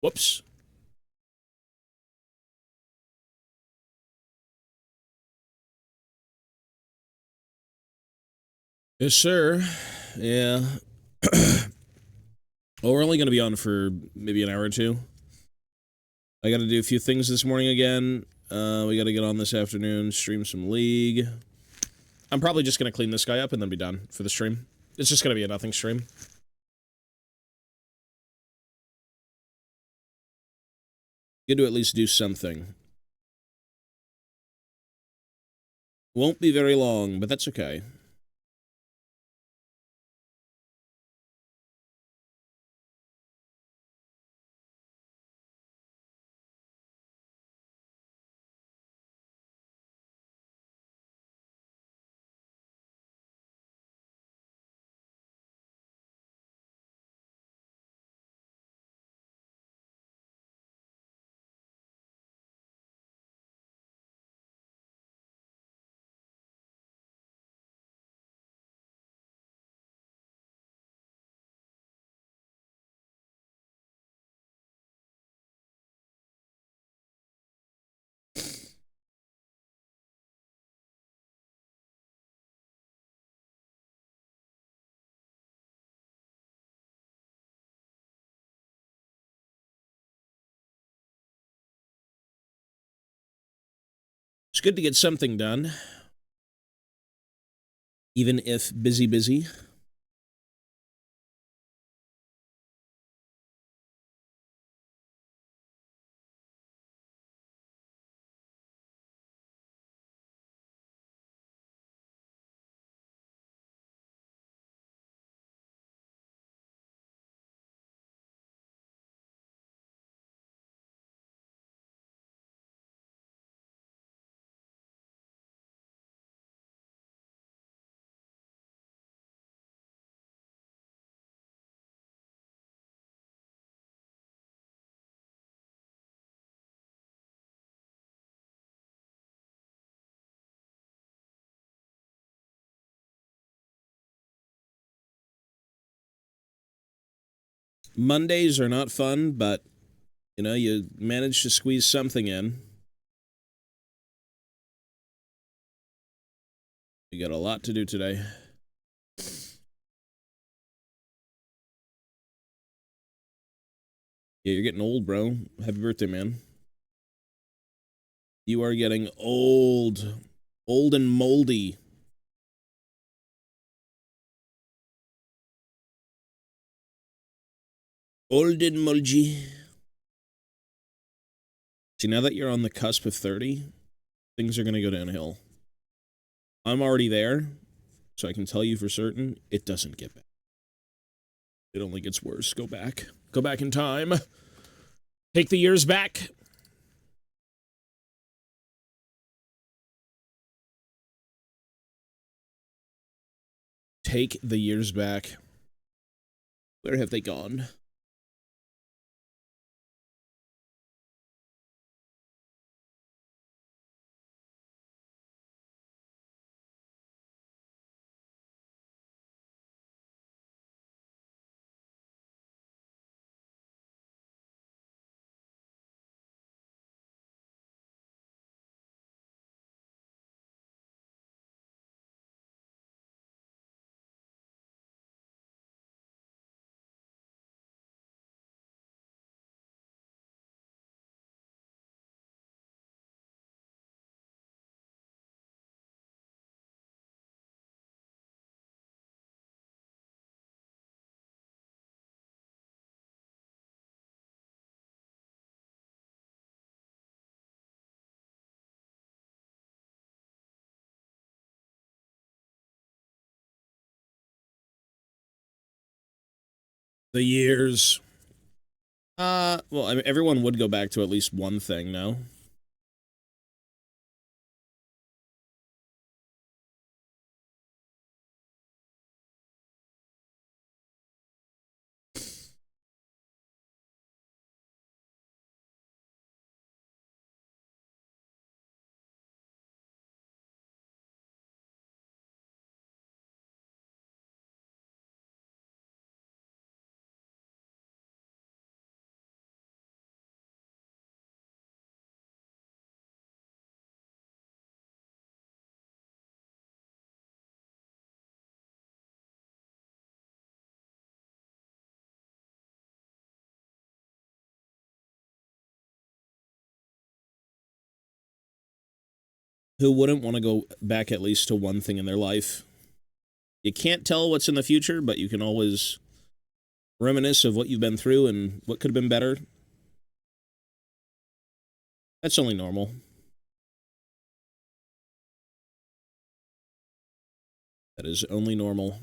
Whoops. Yes, sir. Yeah. Well, we're only going to be on for maybe an hour or two. I got to do a few things this morning again. We got to get on this afternoon, stream some League. I'm probably just going to clean this guy up and then be done for the stream. It's just going to be a nothing stream. Good to at least do something. Won't be very long, but that's okay. It's good to get something done. Even if busy. Mondays are not fun, but, you know, you manage to squeeze something in. We got a lot to do today. Yeah, you're getting old, bro. Happy birthday, man. You are getting old. Old and moldy. Old and moldy. See, now that you're on the cusp of 30, things are going to go downhill. I'm already there, so I can tell you for certain, it doesn't get better. It only gets worse. Go back. Go back in time. Take the years back. Take the years back. Where have they gone? The years. Well, I mean, everyone would go back to at least one thing, no? Who wouldn't want to go back at least to one thing in their life? You can't tell what's in the future, but you can always reminisce of what you've been through and what could have been better. That's only normal. That is only normal.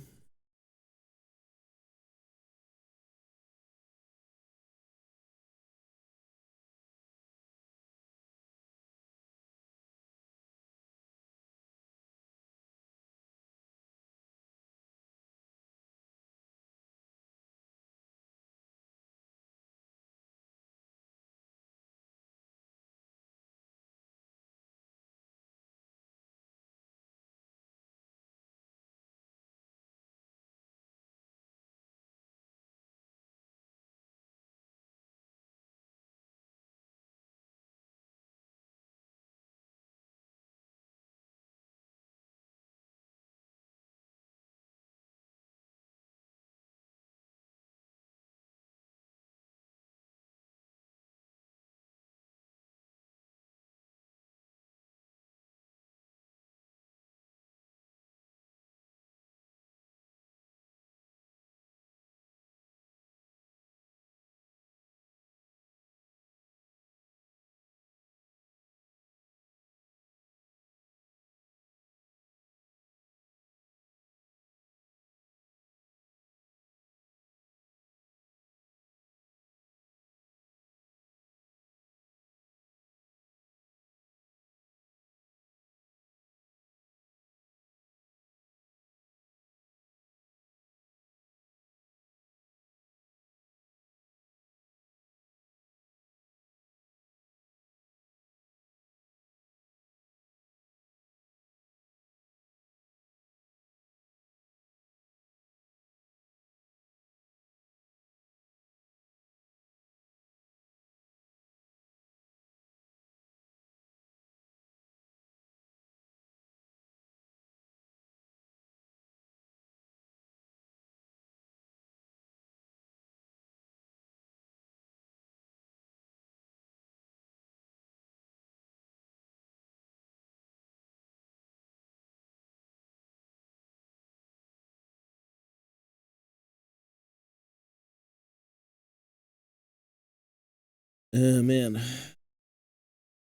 Man,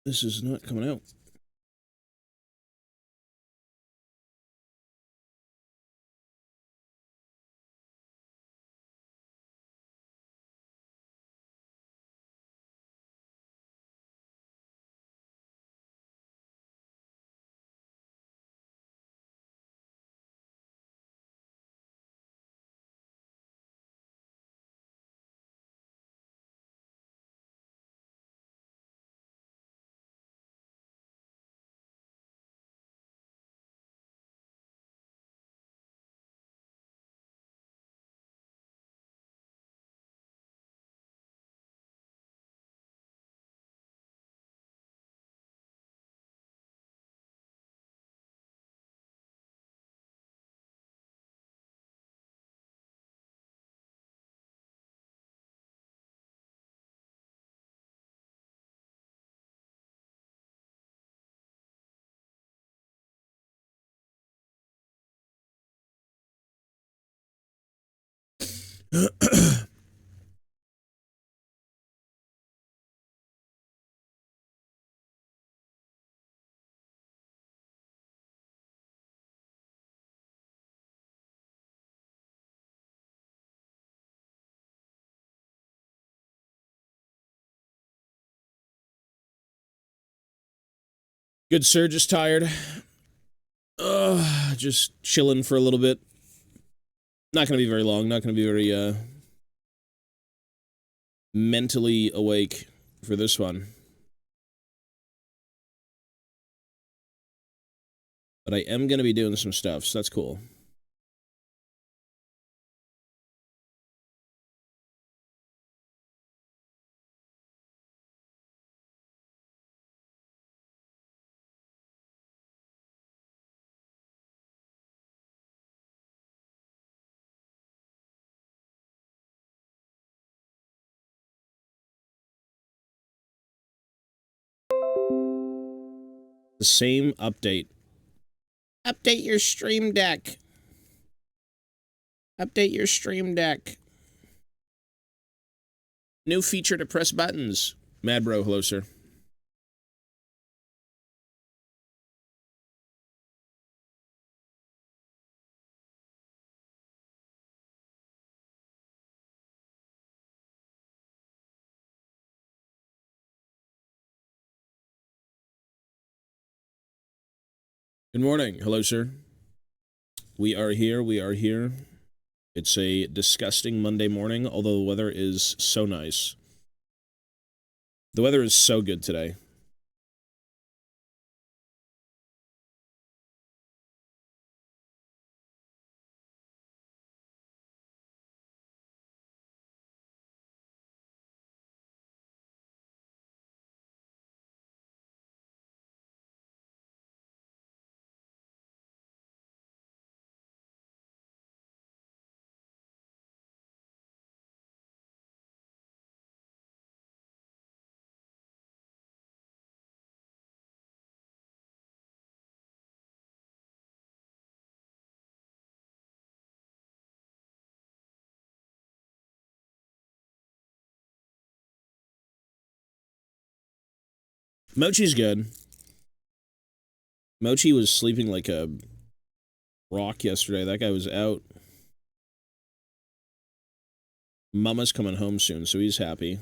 this is not coming out. Good sir, just tired. Just chilling for a little bit. Not gonna be very long, not gonna be very, mentally awake for this one. But I am gonna be doing some stuff, so that's cool. The same update. Update your stream deck. Update your stream deck. New feature to press buttons. Mad Bro, hello, sir. Good morning. Hello, sir. We are here. We are here. It's a disgusting Monday morning, although the weather is so nice. The weather is so good today. Mochi's good. Mochi was sleeping like a rock yesterday. That guy was out. Mama's coming home soon, so he's happy.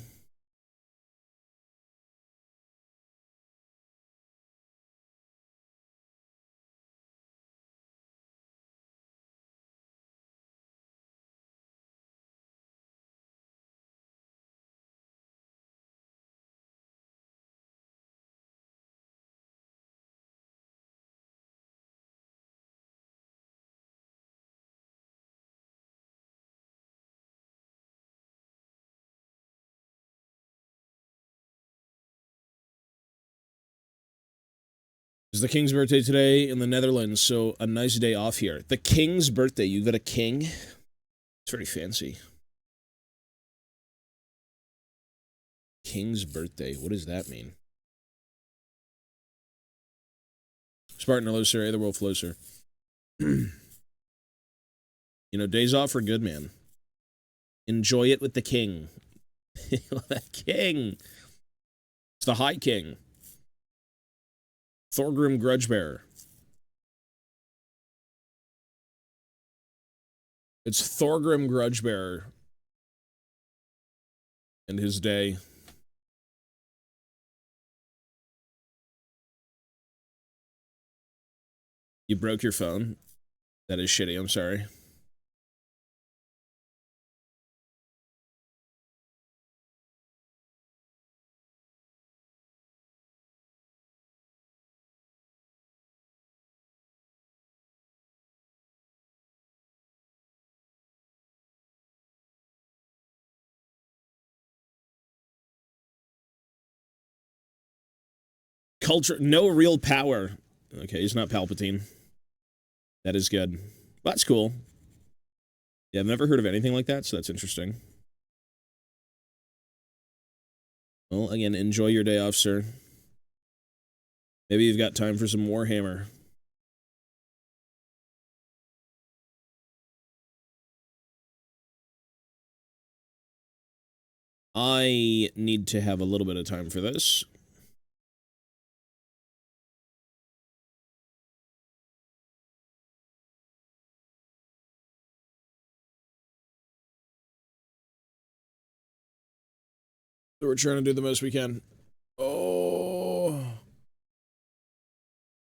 It's the king's birthday today in the Netherlands, so a nice day off here. The king's birthday. You got a king? It's very fancy. King's birthday. What does that mean? Spartan, hello, sir. Otherwolf, hello, sir. You know, days off are good, man. Enjoy it with the king. The king. It's the High King. Thorgrim Grudgebearer. It's Thorgrim Grudgebearer and his day. You broke your phone? That is shitty, I'm sorry. Culture, no real power. Okay, he's not Palpatine. That is good. Well, that's cool. Yeah, I've never heard of anything like that, so that's interesting. Well, again, enjoy your day off, sir. Maybe you've got time for some Warhammer. I need to have a little bit of time for this. So we're trying to do the most we can. Oh.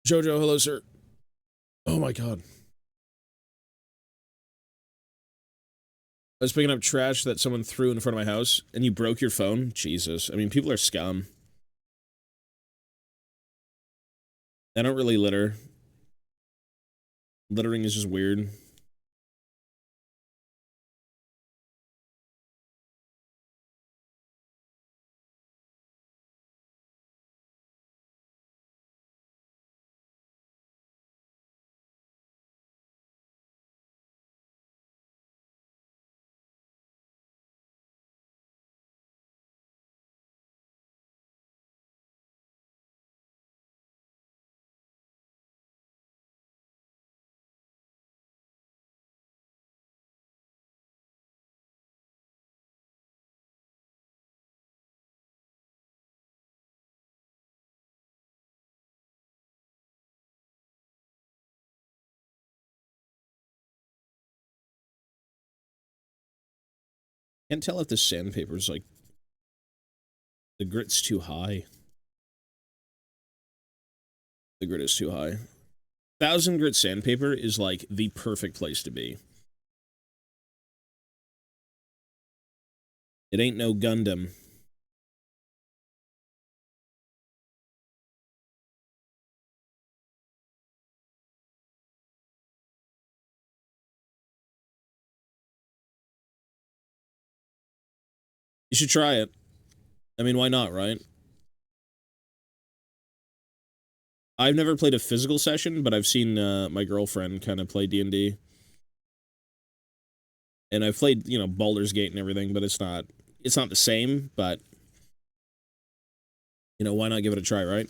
Jojo, hello, sir. Oh my god. I was picking up trash that someone threw in front of my house, and you broke your phone? Jesus. I mean, people are scum. I don't really litter. Littering is just weird. Can't tell if the sandpaper's like... The grit's too high. The grit is too high. 1000 grit sandpaper is like the perfect place to be. It ain't no Gundam. You should try it. I mean, why not, right? I've never played a physical session, but I've seen my girlfriend kind of play D&D. And I've played, you know, Baldur's Gate and everything, but it's not the same, but you know, why not give it a try, right?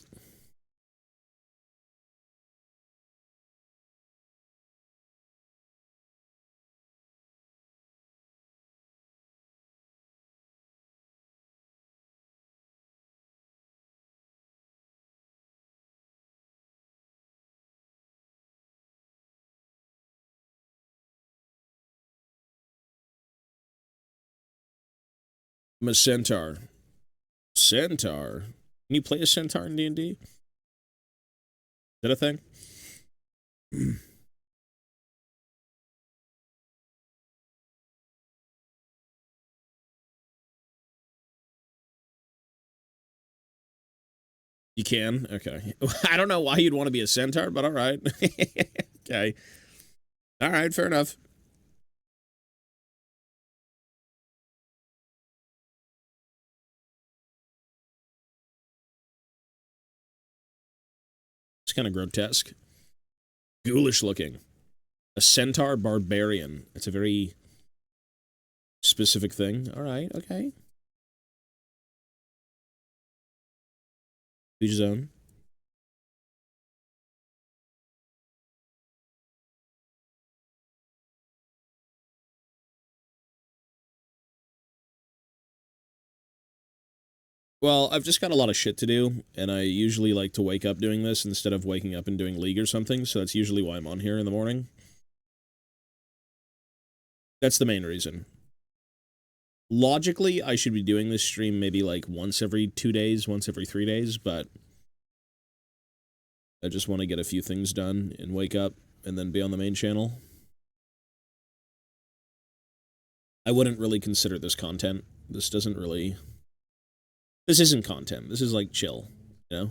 I'm a centaur. Centaur? Can you play a centaur in D&D? Is that a thing? You can? Okay. I don't know why you'd want to be a centaur, but all right. Okay. All right, fair enough. It's kind of grotesque. Ghoulish looking. A centaur barbarian. It's a very specific thing. All right, okay. Each his own. Well, I've just got a lot of shit to do, and I usually like to wake up doing this instead of waking up and doing League or something, so that's usually why I'm on here in the morning. That's the main reason. Logically, I should be doing this stream maybe like once every 2 days, once every 3 days, but I just want to get a few things done and wake up and then be on the main channel. I wouldn't really consider this content. This doesn't really... This isn't content. This is like chill, you know?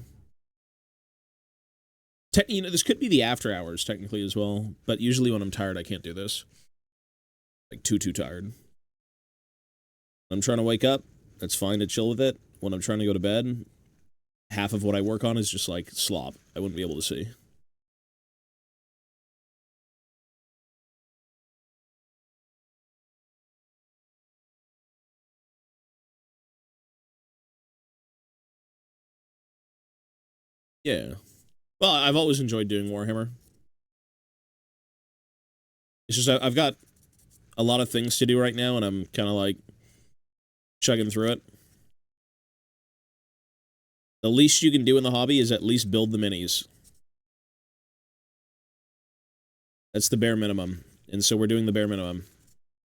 You know, this could be the after hours technically as well, but usually when I'm tired, I can't do this. Like too tired. When I'm trying to wake up, that's fine to chill with it. When I'm trying to go to bed, half of what I work on is just like slop. I wouldn't be able to see. Yeah. Well, I've always enjoyed doing Warhammer. It's just I've got a lot of things to do right now, and I'm kind of like chugging through it. The least you can do in the hobby is at least build the minis. That's the bare minimum. And so we're doing the bare minimum.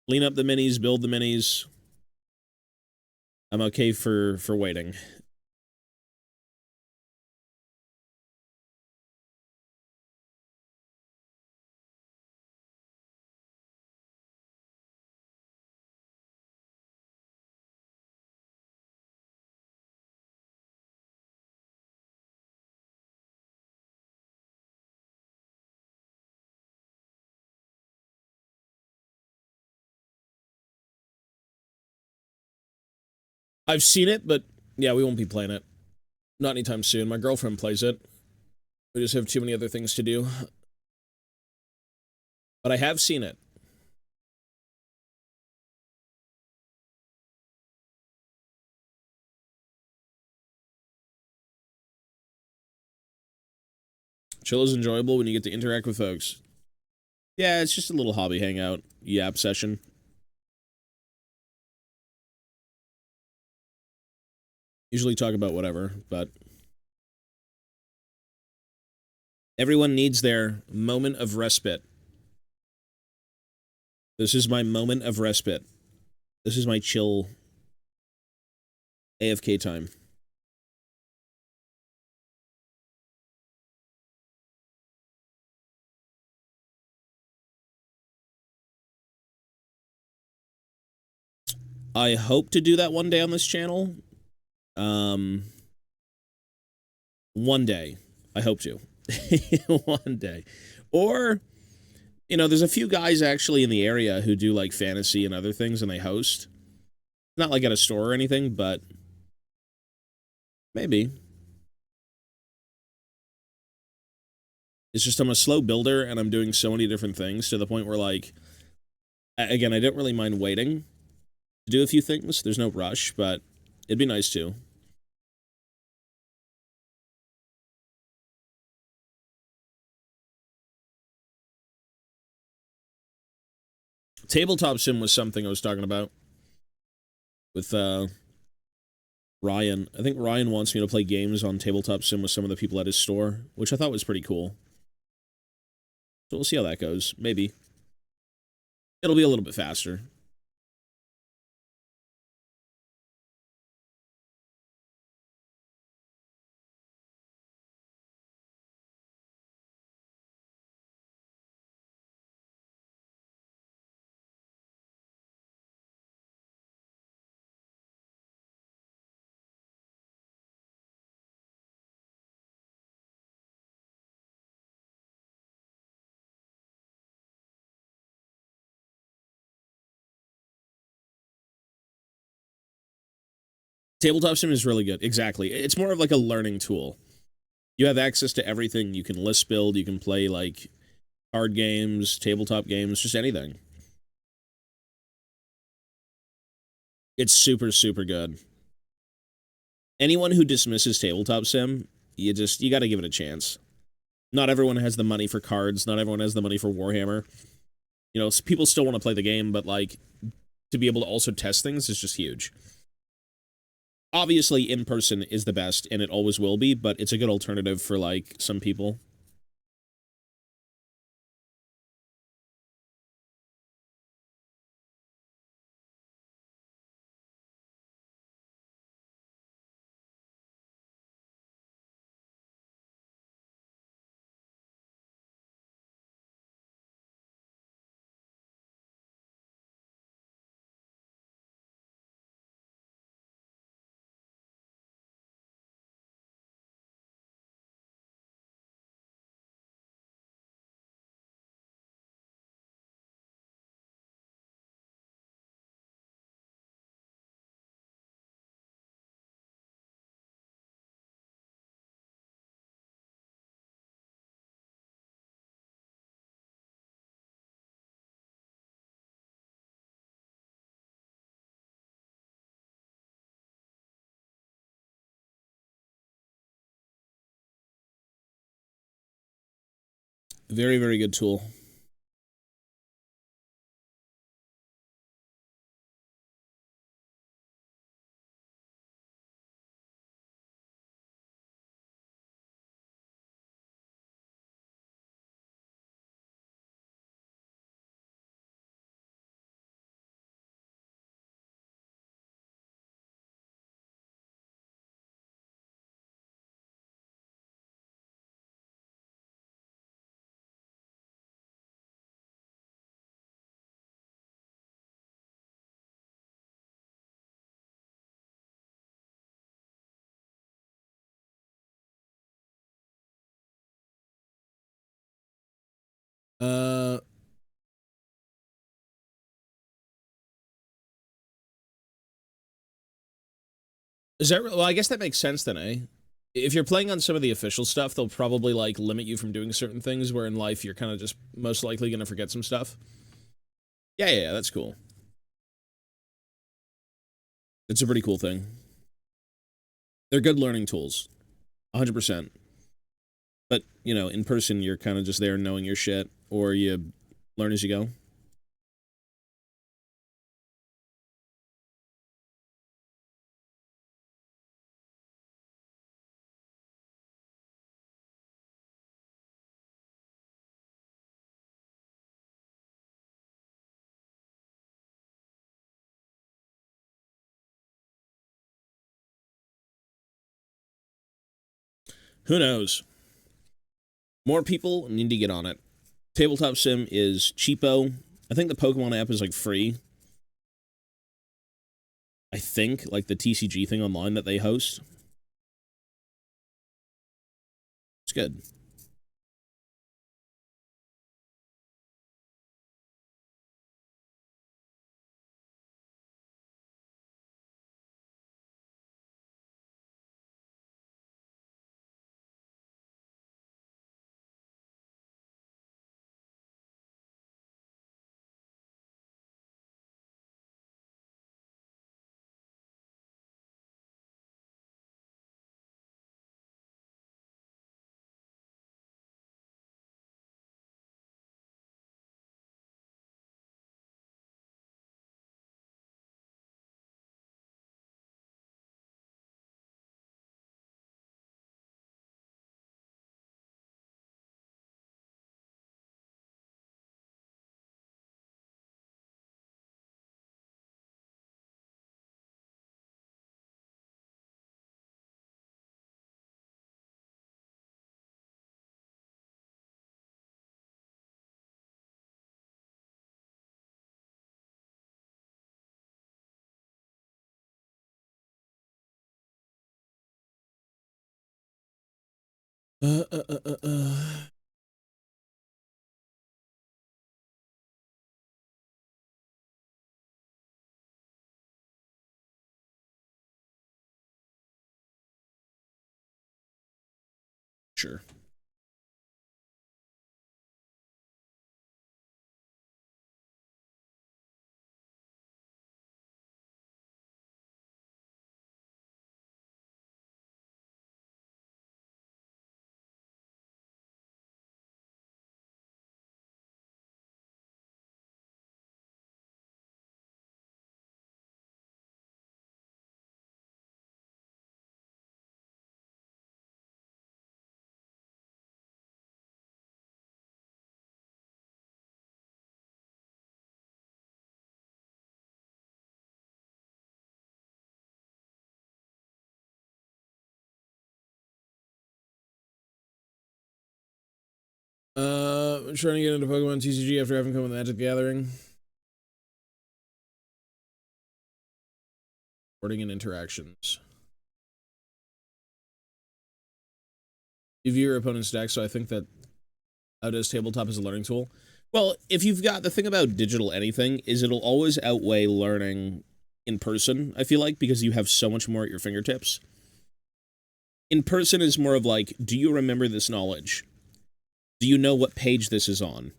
Clean up the minis, build the minis. I'm okay for waiting. I've seen it, but yeah, we won't be playing it. Not anytime soon. My girlfriend plays it. We just have too many other things to do. But I have seen it. Chill is enjoyable when you get to interact with folks. Yeah, it's just a little hobby hangout, yap session. Usually talk about whatever, but everyone needs their moment of respite. This is my moment of respite. This is my chill AFK time. I hope to do that one day on this channel. One day. I hope to. One day. Or, you know, there's a few guys actually in the area who do, like, fantasy and other things, and they host. Not, like, at a store or anything, but maybe. It's just I'm a slow builder, and I'm doing so many different things to the point where, like, again, I don't really mind waiting to do a few things. There's no rush, but it'd be nice to. Tabletop sim was something I was talking about with Ryan. I think Ryan wants me to play games on tabletop sim with some of the people at his store, which I thought was pretty cool. So we'll see how that goes. Maybe. It'll be a little bit faster. Tabletop sim is really good. Exactly. It's more of like a learning tool. You have access to everything. You can list build. You can play, like, card games, tabletop games, just anything. It's super, super good. Anyone who dismisses tabletop sim, you got to give it a chance. Not everyone has the money for cards. Not everyone has the money for Warhammer. You know, people still want to play the game, but, like, to be able to also test things is just huge. Obviously, in person is the best, and it always will be, but it's a good alternative for, like, some people. Very, very good tool. Uh, is that, well, I guess that makes sense then, eh? If you're playing on some of the official stuff, they'll probably, like, limit you from doing certain things, where in life you're kind of just most likely going to forget some stuff. Yeah, that's cool. It's a pretty cool thing. They're good learning tools. 100%. But, you know, in person, you're kind of just there knowing your shit, or you learn as you go. Who knows? More people need to get on it. Tabletop Sim is cheapo. I think the Pokemon app is, like, free. I think, like, the TCG thing online that they host. It's good. Uh, uh, uh, uh, uh. Sure. I'm trying to get into Pokemon TCG after having come with Magic the Gathering. Wording and interactions. You view your opponent's deck, so I think that how does tabletop as a learning tool? Well, if you've got the thing about digital anything is it'll always outweigh learning in person, I feel like, because you have so much more at your fingertips. In person is more of like, do you remember this knowledge? Do you know what page this is on?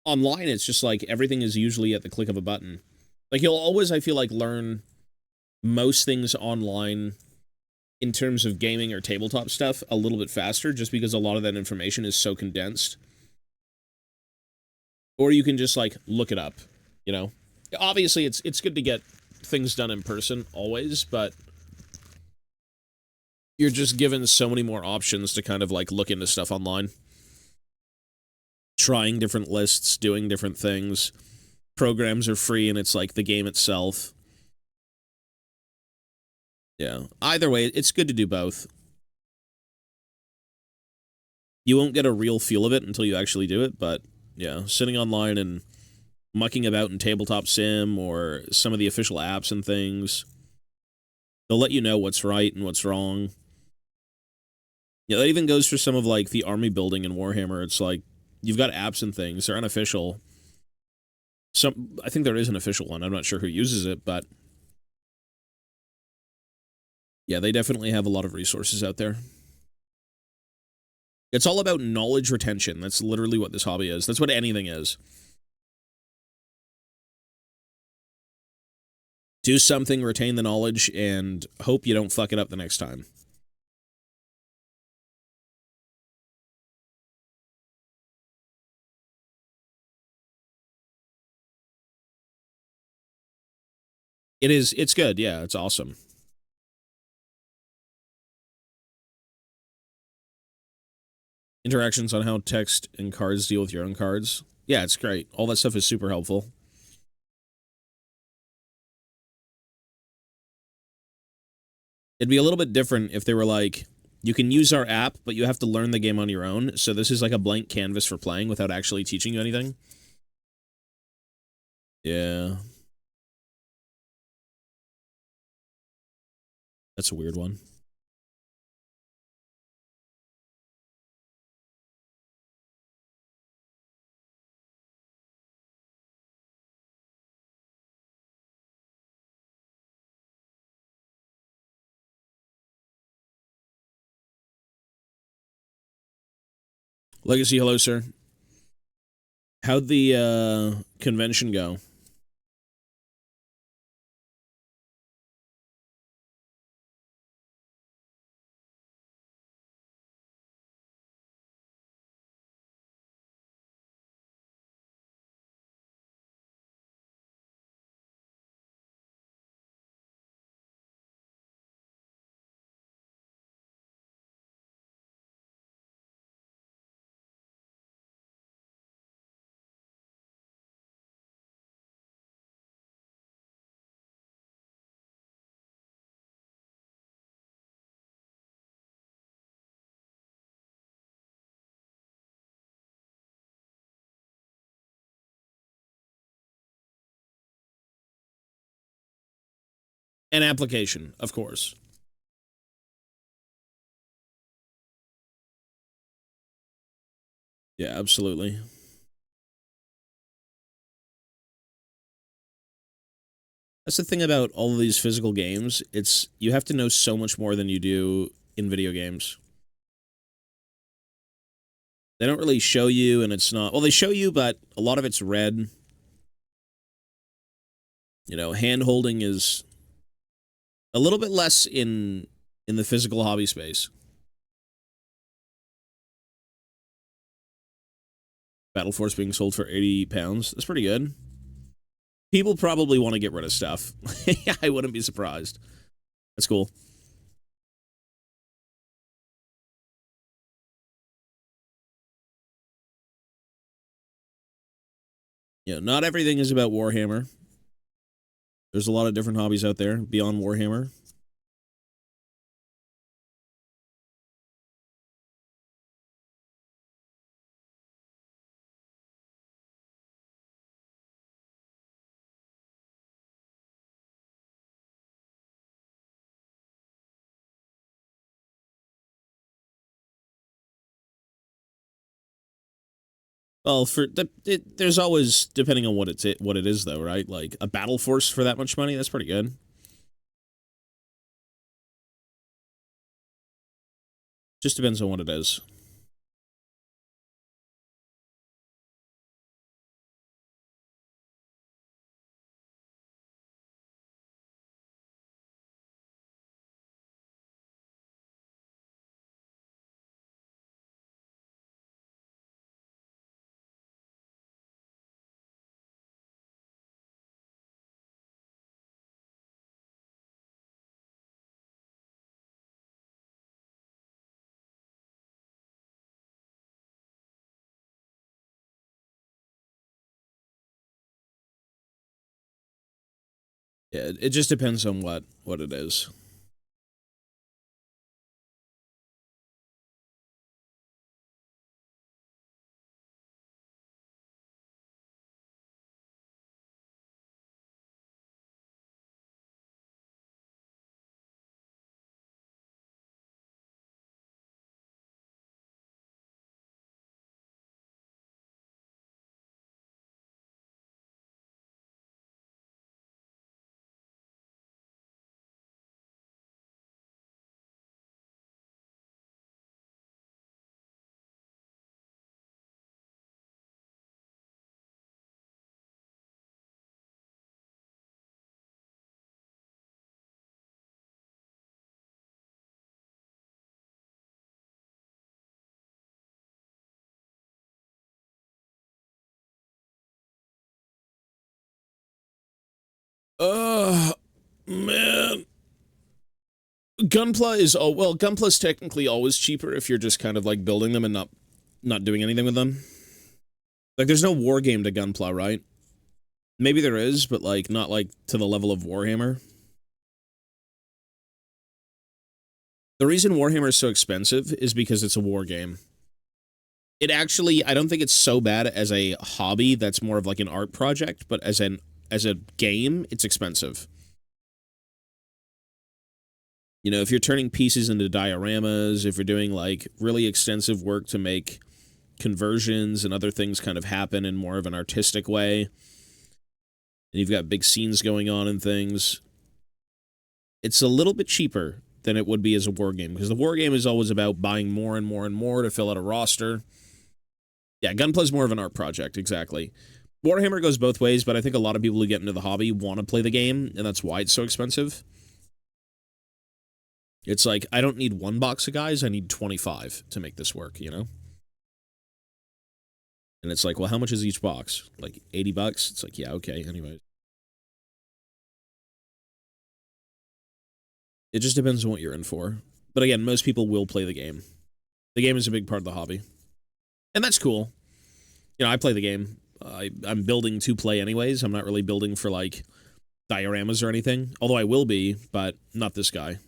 Online, it's just like everything is usually at the click of a button. Like, you'll always, I feel like, learn most things online in terms of gaming or tabletop stuff a little bit faster, just because a lot of that information is so condensed. Or you can just, like, look it up, you know? Obviously, it's good to get things done in person, always, but you're just given so many more options to kind of, like, look into stuff online. Trying different lists, doing different things. Programs are free, and it's, like, the game itself. Yeah. Either way, it's good to do both. You won't get a real feel of it until you actually do it, but, yeah, sitting online and mucking about in Tabletop Sim or some of the official apps and things, they'll let you know what's right and what's wrong. Yeah, that even goes for some of, like, the army building in Warhammer. It's like, you've got apps and things. They're unofficial. I think there is an official one. I'm not sure who uses it, but yeah, they definitely have a lot of resources out there. It's all about knowledge retention. That's literally what this hobby is. That's what anything is. Do something, retain the knowledge, and hope you don't fuck it up the next time. It's good, yeah, it's awesome. Interactions on how text and cards deal with your own cards. Yeah, it's great. All that stuff is super helpful. It'd be a little bit different if they were like, You can use our app, but you have to learn the game on your own. So this is like a blank canvas for playing without actually teaching you anything. Yeah. That's a weird one. Legacy, hello, sir. How'd the convention go? An application, of course. Yeah, absolutely. That's the thing about all of these physical games. It's you have to know so much more than you do in video games. They don't really show you, and it's not... Well, they show you, but a lot of it's red. You know, hand-holding is a little bit less in the physical hobby space. Battle Force being sold for 80 pounds. That's pretty good. People probably want to get rid of stuff. I wouldn't be surprised. That's cool. Yeah, not everything is about Warhammer. There's a lot of different hobbies out there beyond Warhammer. Well, there's always, depending on what it is though, right? Like a Battle Force for that much money, that's pretty good. Just depends on what it is. Yeah, it just depends on what it is. Man. Gunpla is well, Gunpla's technically always cheaper if you're just kind of like building them and not doing anything with them. Like there's no war game to Gunpla, right? Maybe there is, but like not like to the level of Warhammer. The reason Warhammer is so expensive is because it's a war game. It actually, I don't think it's so bad as a hobby that's more of like an art project, but as a game, it's expensive. You know, if you're turning pieces into dioramas, if you're doing like really extensive work to make conversions and other things kind of happen in more of an artistic way, and you've got big scenes going on and things, it's a little bit cheaper than it would be as a war game, because the war game is always about buying more and more and more to fill out a roster. Yeah, Gunpla is more of an art project, exactly. Warhammer goes both ways, but I think a lot of people who get into the hobby want to play the game, and that's why it's so expensive. It's like, I don't need one box of guys, I need 25 to make this work, you know? And it's like, well, how much is each box? Like 80 bucks? It's like, yeah, okay, anyway. It just depends on what you're in for. But again, most people will play the game. The game is a big part of the hobby. And that's cool. You know, I play the game. I'm building to play anyways. I'm not really building for, like, dioramas or anything. Although I will be, but not this guy.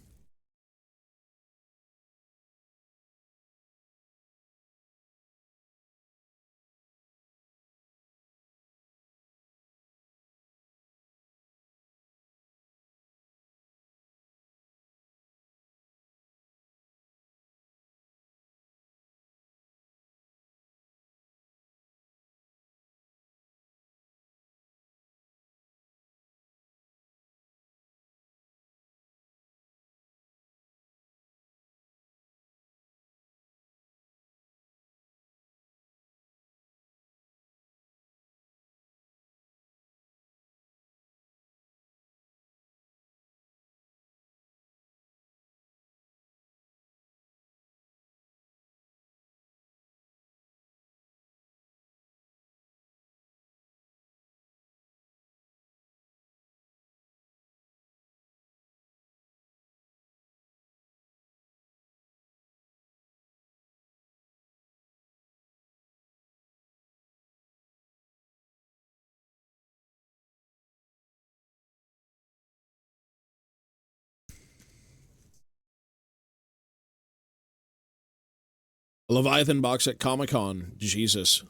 A Leviathan box at Comic-Con. Jesus.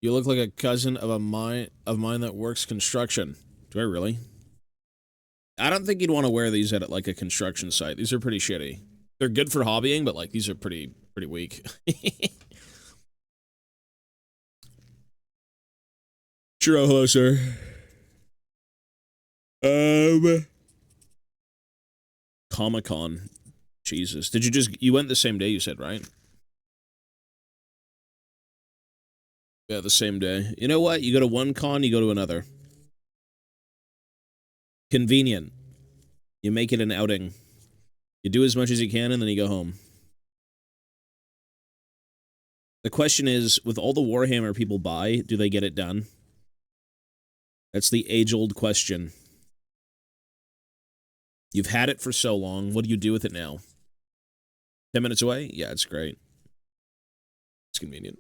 You look like a cousin of mine that works construction. Do I really? I don't think you'd want to wear these at like a construction site. These are pretty shitty. They're good for hobbying, but like these are pretty weak. Sure, hello, sir. Comic-Con. Jesus. Did you went the same day, you said, right? Yeah, the same day. You know what? You go to one con, you go to another. Convenient. You make it an outing. You do as much as you can, and then you go home. The question is, with all the Warhammer people buy, do they get it done? That's the age-old question. You've had it for so long. What do you do with it now? 10 minutes away? Yeah, it's great. It's convenient.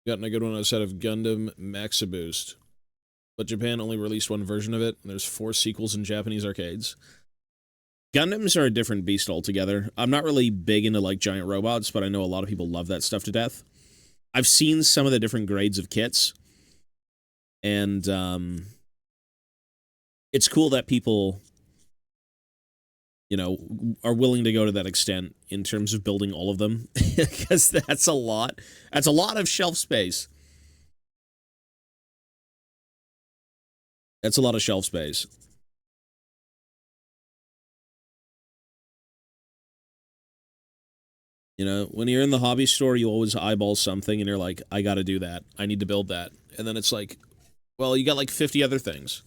Gotten a good one outside of Gundam Maxiboost. But Japan only released one version of it, and there's 4 sequels in Japanese arcades. Gundams are a different beast altogether. I'm not really big into, like, giant robots, but I know a lot of people love that stuff to death. I've seen some of the different grades of kits, and, it's cool that people, you know, are willing to go to that extent in terms of building all of them, because that's a lot. That's a lot of shelf space. That's a lot of shelf space. You know, when you're in the hobby store, you always eyeball something and you're like, I gotta do that. I need to build that. And then it's like, well, you got like 50 other things.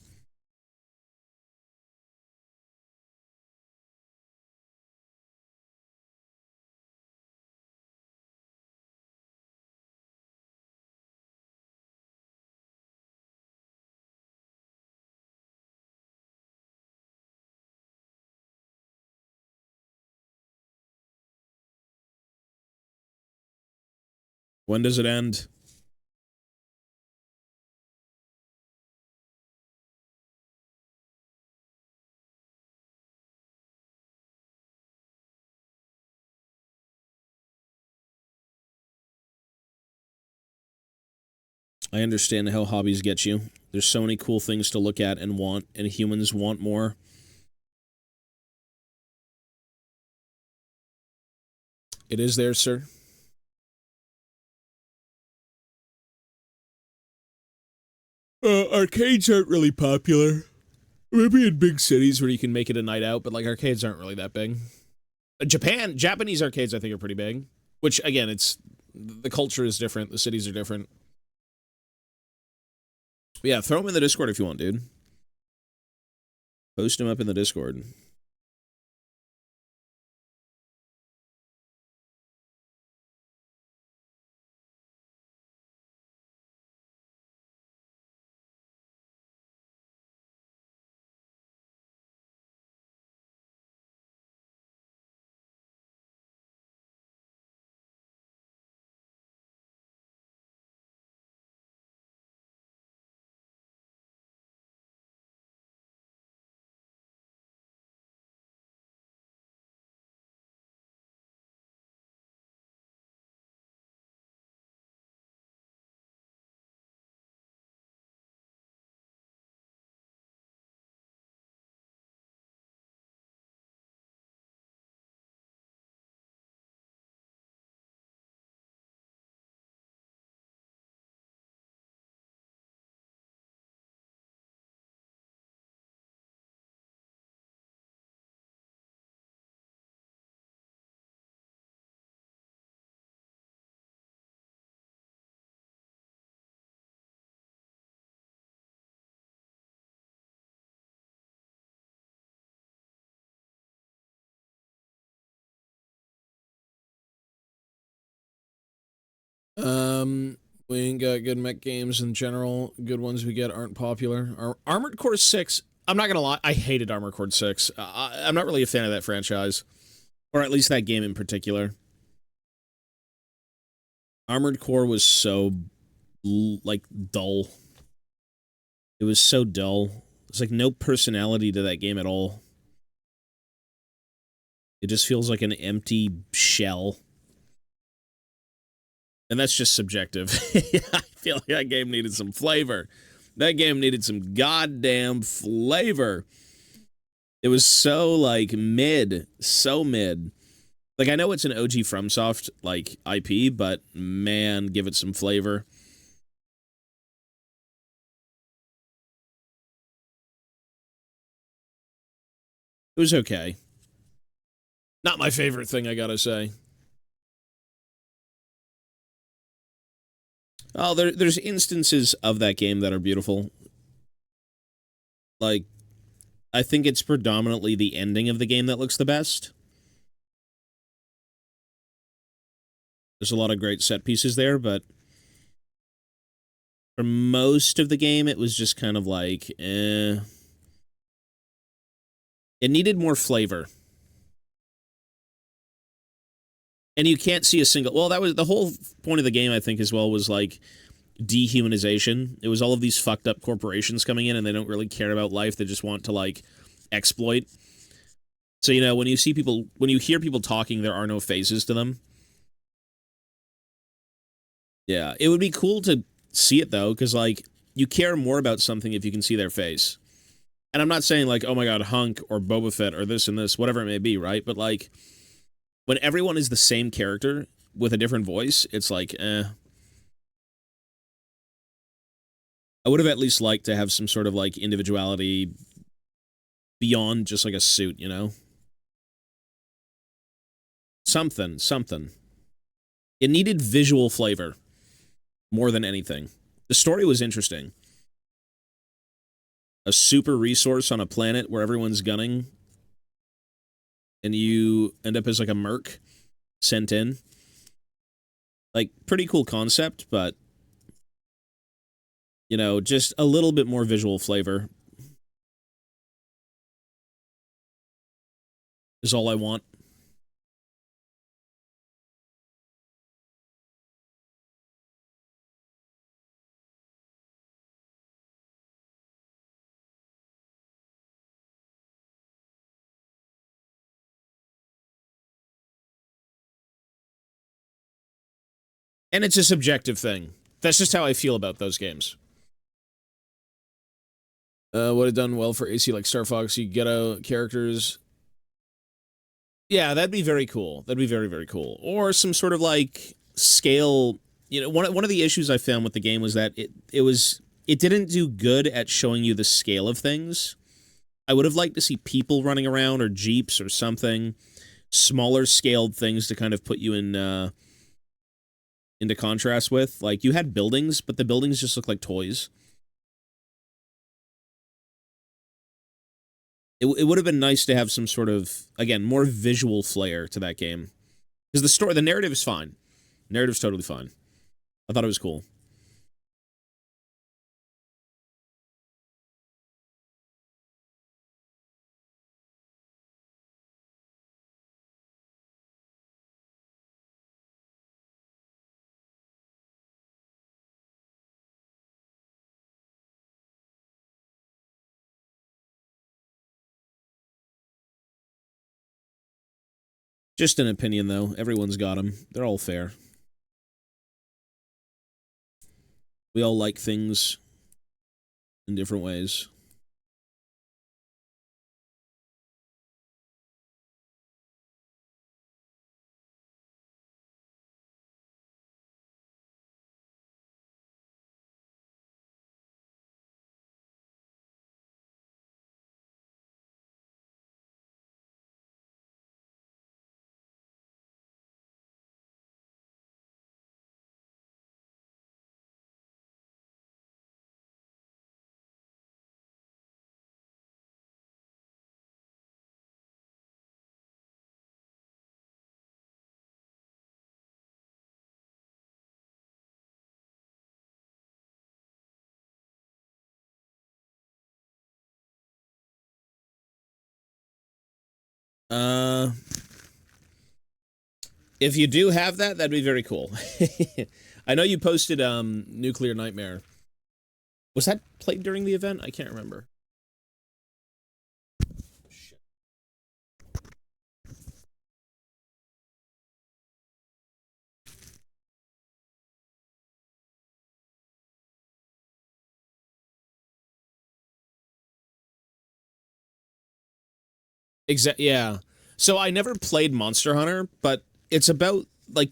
When does it end? I understand how hobbies get you. There's so many cool things to look at and want, and humans want more. It is there, sir. Arcades aren't really popular. Maybe in big cities where you can make it a night out, but like arcades aren't really that big. Japanese arcades I think are pretty big. Which again, it's the culture is different, the cities are different. But yeah, throw them in the Discord if you want, dude. Post them up in the Discord. We ain't got good mech games in general. Good ones we get aren't popular. Armored Core 6, I'm not gonna lie, I hated Armored Core 6. I'm not really a fan of that franchise. Or at least that game in particular. Armored Core was so, like, dull. It was so dull. There's, like, no personality to that game at all. It just feels like an empty shell. And that's just subjective. I feel like that game needed some flavor. That game needed some goddamn flavor. It was so, like, mid. So mid. Like, I know it's an OG FromSoft, like, IP, but, man, give it some flavor. It was okay. Not my favorite thing, I gotta say. Oh, there's instances of that game that are beautiful. Like, I think it's predominantly the ending of the game that looks the best. There's a lot of great set pieces there, but for most of the game, it was just kind of like, eh. It needed more flavor. And you can't see a single... Well, that was the whole point of the game, I think, as well, was, like, dehumanization. It was all of these fucked up corporations coming in, and they don't really care about life. They just want to, like, exploit. So, you know, when you see people... When you hear people talking, there are no faces to them. Yeah, it would be cool to see it, though, because, like, you care more about something if you can see their face. And I'm not saying, like, oh my god, Hunk or Boba Fett or this and this, whatever it may be, right? But, like, when everyone is the same character with a different voice, it's like, eh. I would have at least liked to have some sort of, like, individuality beyond just, like, a suit, you know? Something. It needed visual flavor more than anything. The story was interesting. A super resource on a planet where everyone's gunning, and you end up as, like, a merc sent in. Like, pretty cool concept, but, you know, just a little bit more visual flavor is all I want. And it's a subjective thing. That's just how I feel about those games. Would have done well for AC like Star Fox. You get out characters. Yeah, that'd be very cool. That'd be very, very cool. Or some sort of like scale. You know, one of the issues I found with the game was that it didn't do good at showing you the scale of things. I would have liked to see people running around or jeeps or something, smaller scaled things to kind of put you in into contrast with. Like you had buildings, but the buildings just look like toys. It would have been nice to have some sort of, again, more visual flair to that game. Because the narrative is fine. Narrative's totally fine. I thought it was cool. Just an opinion, though. Everyone's got them. They're all fair. We all like things in different ways. Uh, if you do have that, that'd be very cool. I know you posted Nuclear Nightmare. Was that played during the event? I can't remember. Yeah. So I never played Monster Hunter, but it's about like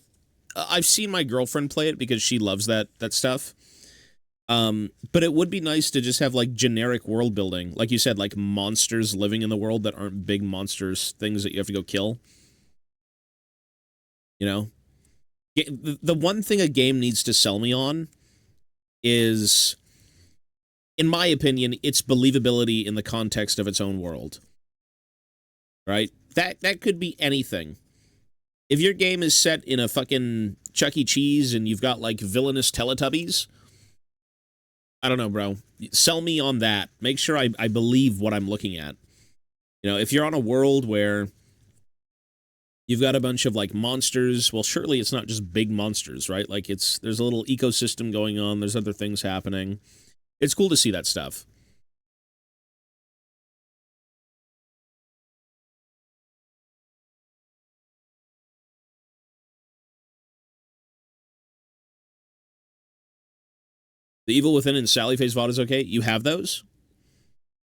I've seen my girlfriend play it because she loves that stuff. But it would be nice to just have like generic world building, like you said, like monsters living in the world that aren't big monsters, things that you have to go kill. You know, the one thing a game needs to sell me on is, in my opinion, its believability in the context of its own world. Right? That could be anything. If your game is set in a fucking Chuck E. Cheese and you've got like villainous Teletubbies, I don't know, bro. Sell me on that. Make sure I believe what I'm looking at. You know, if you're on a world where you've got a bunch of like monsters, well, surely it's not just big monsters, right? Like there's a little ecosystem going on. There's other things happening. It's cool to see that stuff. The Evil Within and Sally Face VOD is okay. You have those?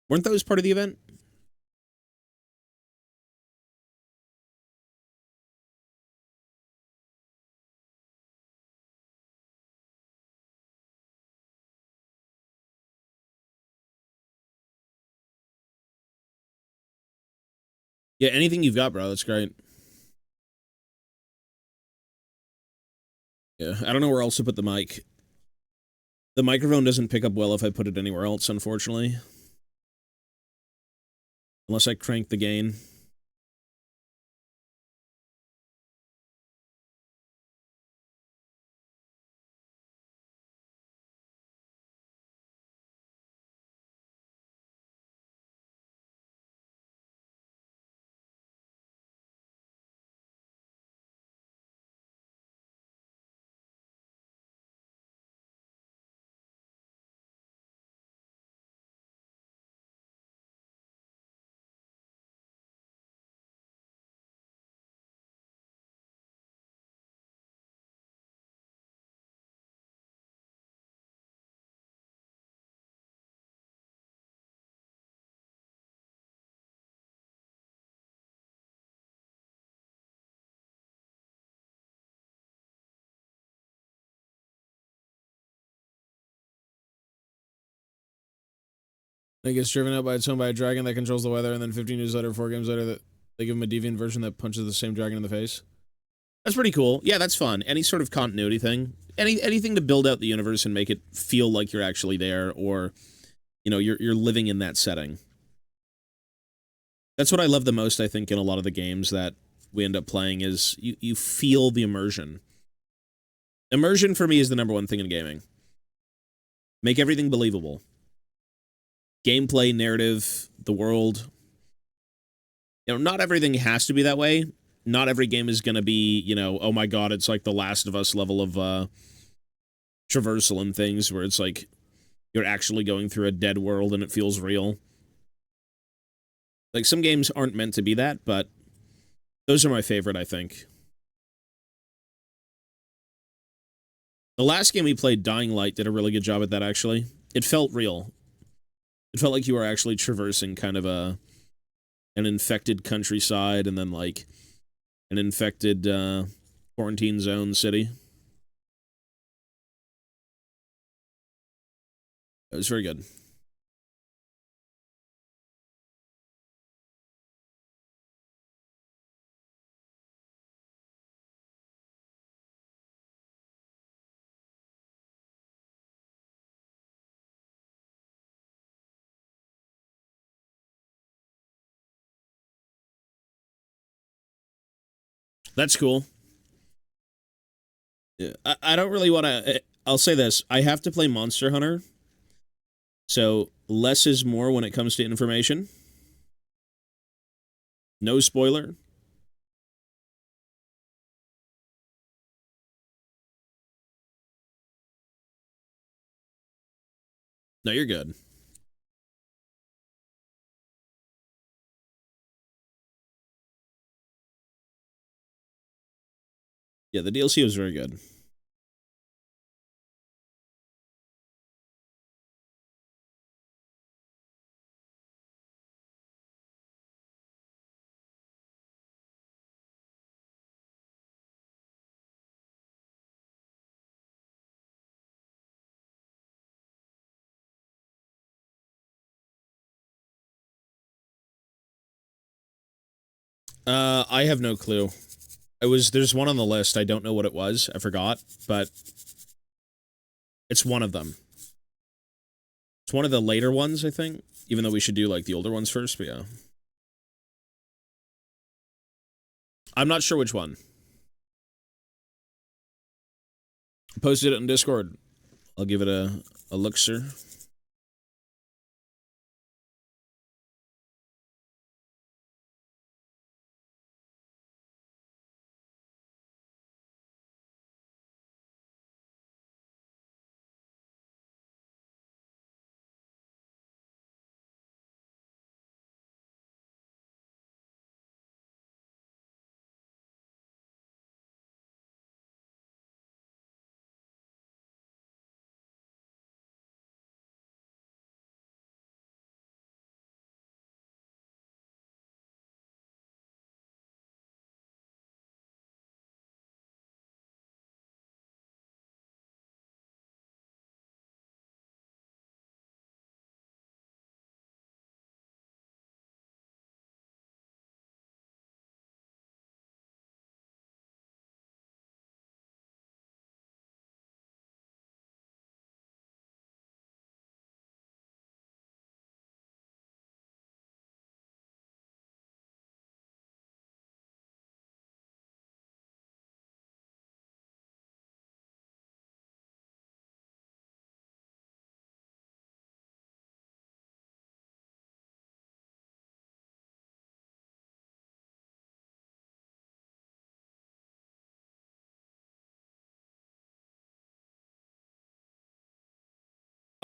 Weren't those part of the event? Yeah, anything you've got, bro. That's great. Yeah, I don't know where else to put the mic. The microphone doesn't pick up well if I put it anywhere else, unfortunately. Unless I crank the gain. It gets driven out by its own by a dragon that controls the weather, and then 15 years later, 4 games later, that they give him a deviant version that punches the same dragon in the face. That's pretty cool. Yeah, that's fun. Any sort of continuity thing. Anything to build out the universe and make it feel like you're actually there, or, you know, you're living in that setting. That's what I love the most, I think, in a lot of the games that we end up playing, is you feel the immersion. Immersion, for me, is the #1 thing in gaming. Make everything believable. Gameplay, narrative, the world. You know, not everything has to be that way. Not every game is going to be, you know, oh my god, it's like the Last of Us level of traversal and things, where it's like you're actually going through a dead world and it feels real. Like, some games aren't meant to be that, but those are my favorite, I think. The last game we played, Dying Light, did a really good job at that, actually. It felt real. It felt like you were actually traversing kind of an infected countryside, and then, like, an infected quarantine zone city. It was very good. That's cool. Yeah, I don't really want to... I'll say this. I have to play Monster Hunter, so less is more when it comes to information. No spoiler. No, you're good. Yeah, the DLC was very good. I have no clue. There's one on the list. I don't know what it was. I forgot, but it's one of them. It's one of the later ones, I think. Even though we should do, like, the older ones first, but yeah. I'm not sure which one. Posted it on Discord. I'll give it a look, sir.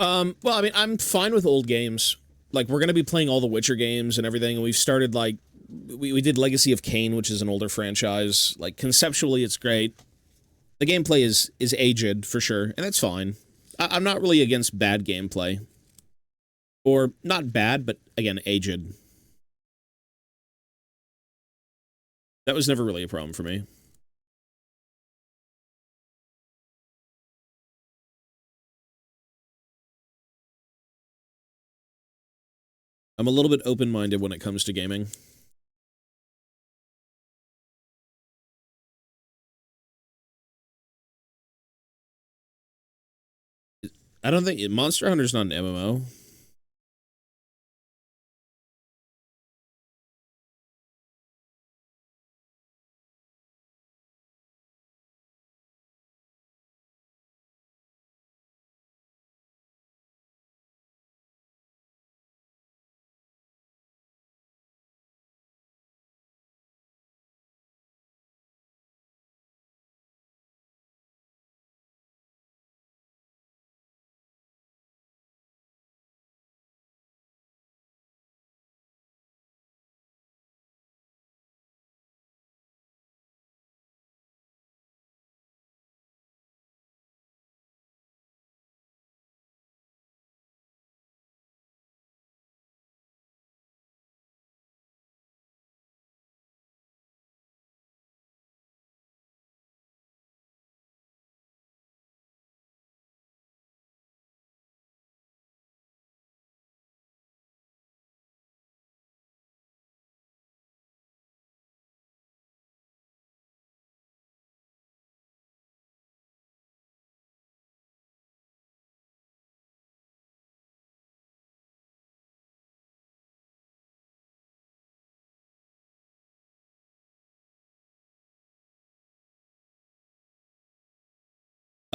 Well, I mean, I'm fine with old games. Like, we're gonna be playing all the Witcher games and everything, and we've started, like, we did Legacy of Kain, which is an older franchise. Like, conceptually, it's great. The gameplay is aged, for sure, and that's fine. I'm not really against bad gameplay. Or, not bad, but, again, aged. That was never really a problem for me. I'm a little bit open-minded when it comes to gaming. I don't think... Monster Hunter's not an MMO.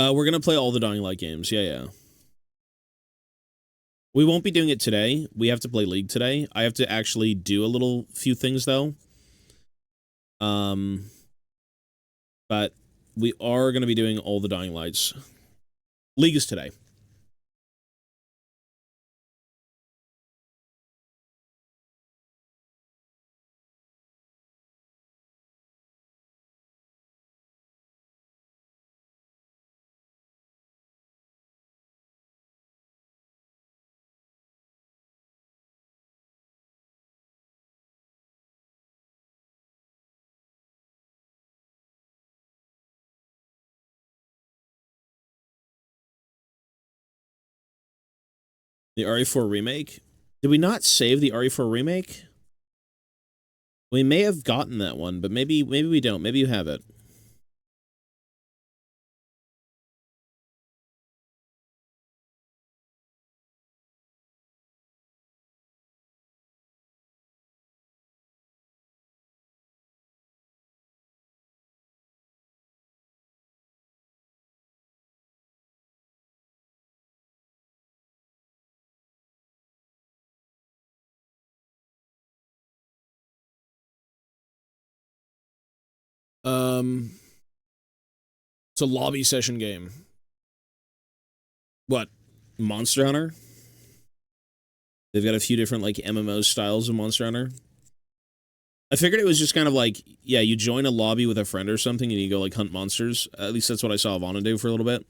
We're gonna play all the Dying Light games. Yeah, yeah. We won't be doing it today. We have to play League today. I have to actually do a little few things, though. But we are going to be doing all the Dying Lights. League is today. The RE4 remake? Did we not save the RE4 remake? We may have gotten that one, but maybe we don't. Maybe you have it. It's a lobby session game. What? Monster Hunter? They've got a few different, like, MMO styles of Monster Hunter. I figured it was just kind of like, yeah, you join a lobby with a friend or something and you go, like, hunt monsters. At least that's what I saw Ivana do for a little bit.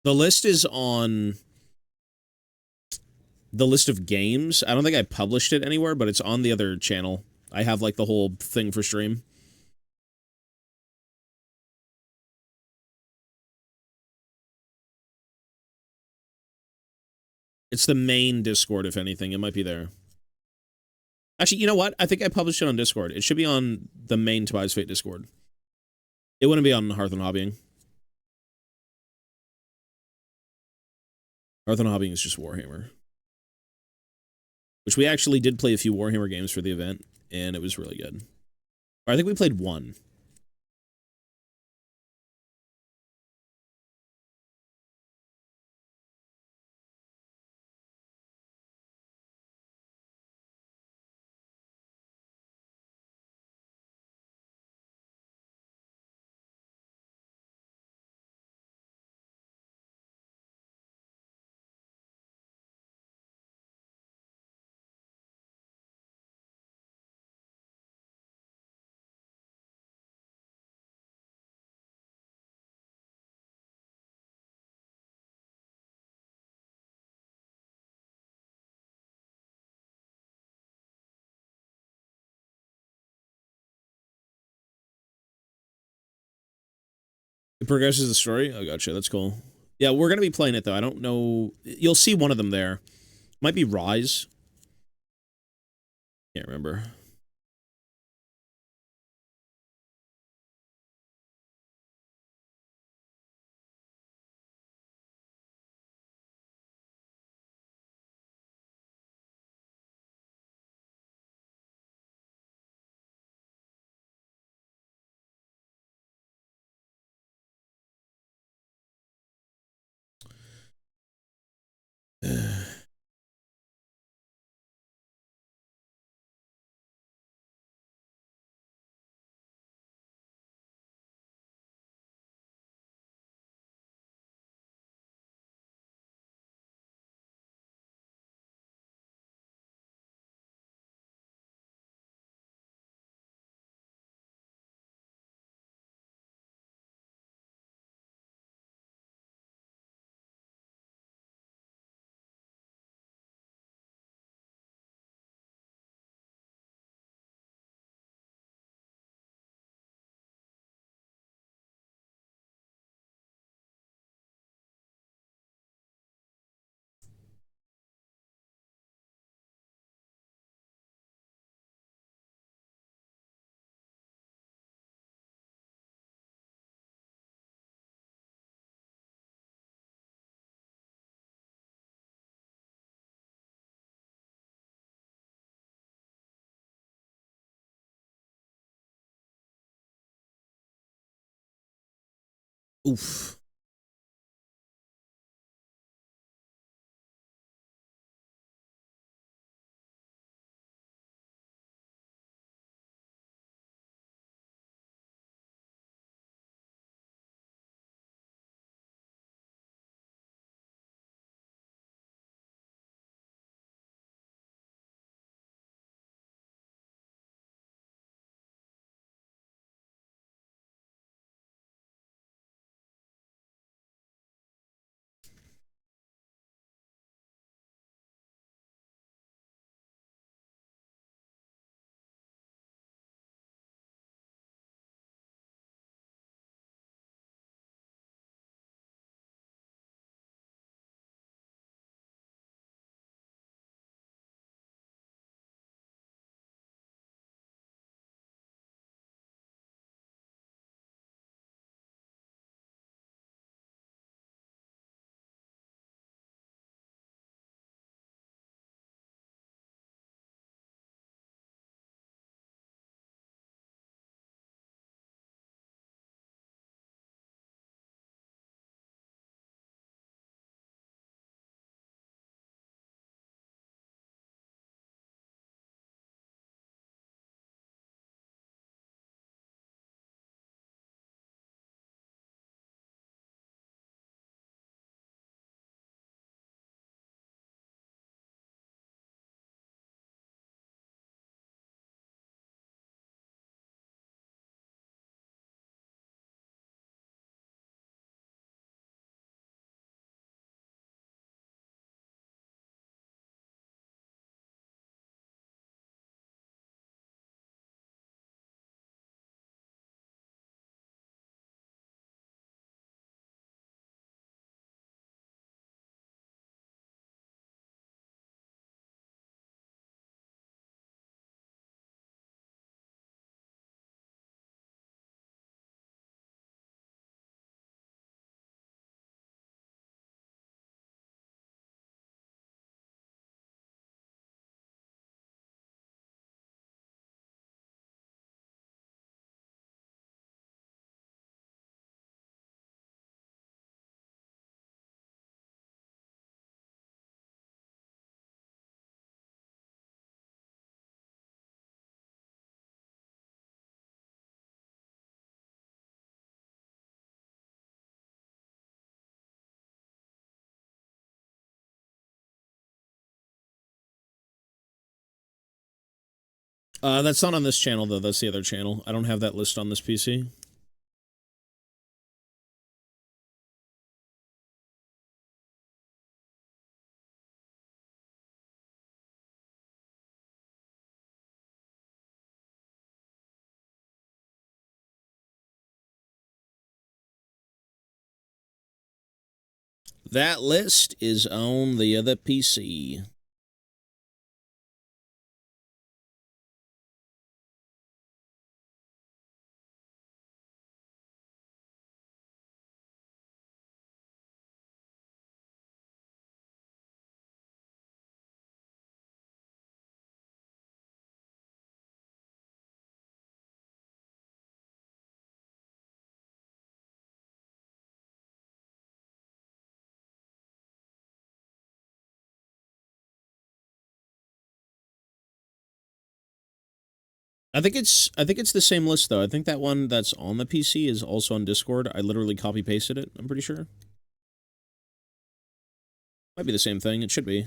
The list is on the list of games. I don't think I published it anywhere, but it's on the other channel. I have, like, the whole thing for stream. It's the main Discord, if anything. It might be there. Actually, you know what? I think I published it on Discord. It should be on the main Tobias Fate Discord. It wouldn't be on Hearth and Hobbying. Hearth and Hobbying is just Warhammer. Which we actually did play a few Warhammer games for the event, and it was really good. Or I think we played one. It progresses the story? Oh, gotcha. That's cool. Yeah, we're going to be playing it, though. I don't know. You'll see one of them there. Might be Rise. Can't remember. Oof. That's not on this channel, though. That's the other channel. I don't have that list on this PC. That list is on the other PC. I think it's the same list though. I think that one that's on the PC is also on Discord. I literally copy pasted it. I'm pretty sure. Might be the same thing. It should be.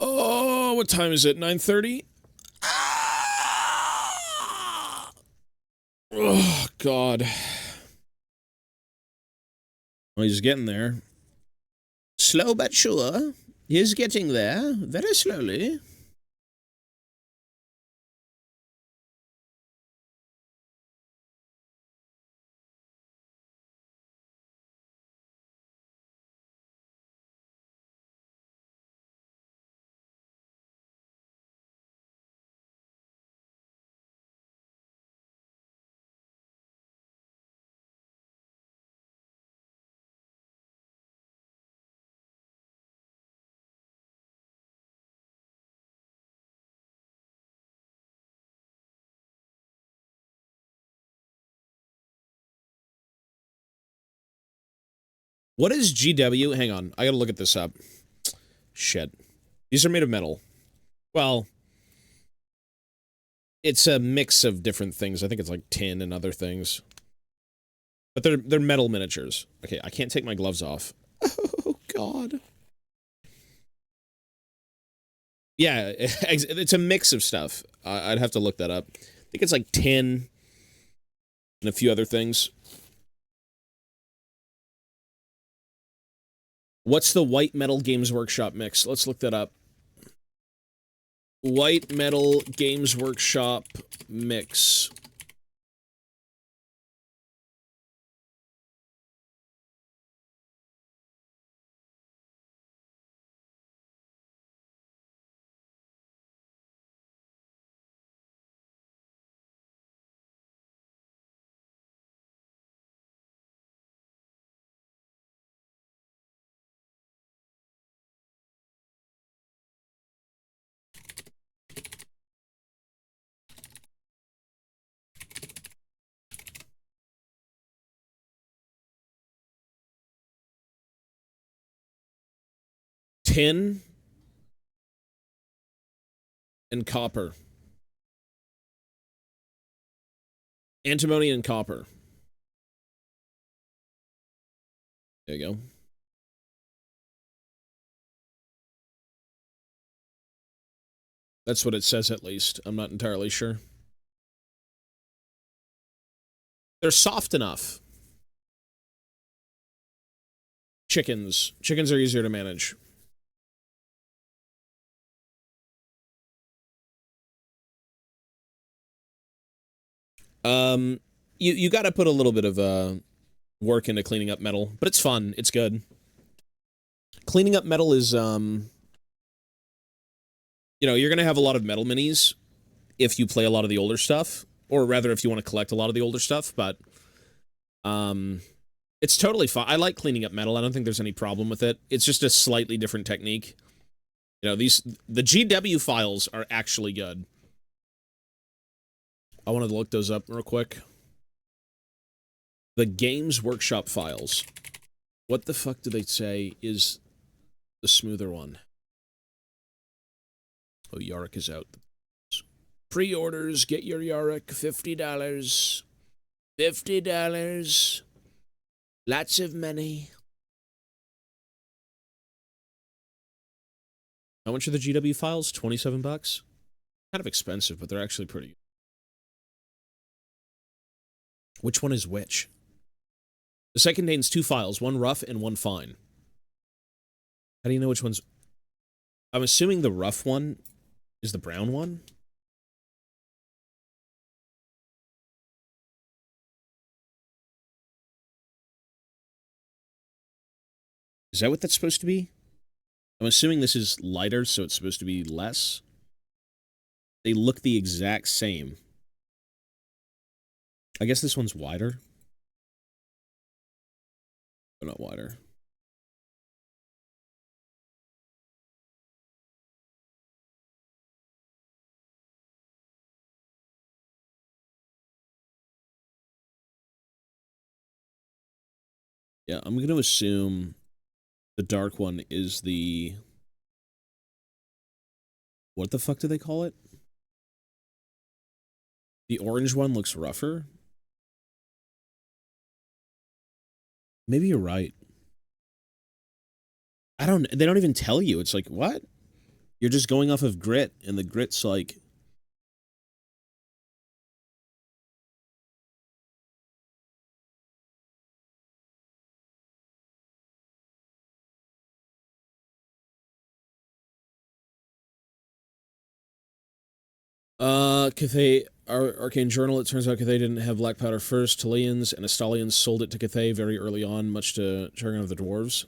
Oh, what time is it? 9:30? Oh, God. Well, he's getting there. Slow but sure. He's getting there, very slowly. What is GW? Hang on, I gotta look at this up. Shit. These are made of metal. Well, it's a mix of different things. I think it's like tin and other things. But they're metal miniatures. Okay, I can't take my gloves off. Oh, God. Yeah, it's a mix of stuff. I'd have to look that up. I think it's like tin and a few other things. What's the White Metal Games Workshop mix? Let's look that up. White Metal Games Workshop mix. Tin and copper. Antimony and copper. There you go. That's what it says, at least. I'm not entirely sure. They're soft enough. Chickens. Chickens are easier to manage. You got to put a little bit of work into cleaning up metal, but it's fun. It's good. Cleaning up metal is you know, you're gonna have a lot of metal minis if you play a lot of the older stuff, or rather, if you want to collect a lot of the older stuff. But it's totally fine. I like cleaning up metal. I don't think there's any problem with it. It's just a slightly different technique. You know, the GW files are actually good. I wanted to look those up real quick. The Games Workshop files. What the fuck do they say is the smoother one? Oh, Yarick is out. Pre-orders, get your Yarick, $50. $50. Lots of money. How much are the GW files? 27 bucks? Kind of expensive, but they're actually pretty. Which one is which? The set contains 2 files, one rough and one fine. How do you know which one's... I'm assuming the rough one is the brown one? Is that what that's supposed to be? I'm assuming this is lighter, so it's supposed to be less. They look the exact same. I guess this one's wider. But not wider. Yeah, I'm going to assume the dark one is the... What the fuck do they call it? The orange one looks rougher? Maybe you're right. They don't even tell you. It's like, what? You're just going off of grit, and the grit's like... Cathay, Arcane Journal, it turns out Cathay didn't have black powder first. Talians and Estalians sold it to Cathay very early on, much to chagrin of the dwarves.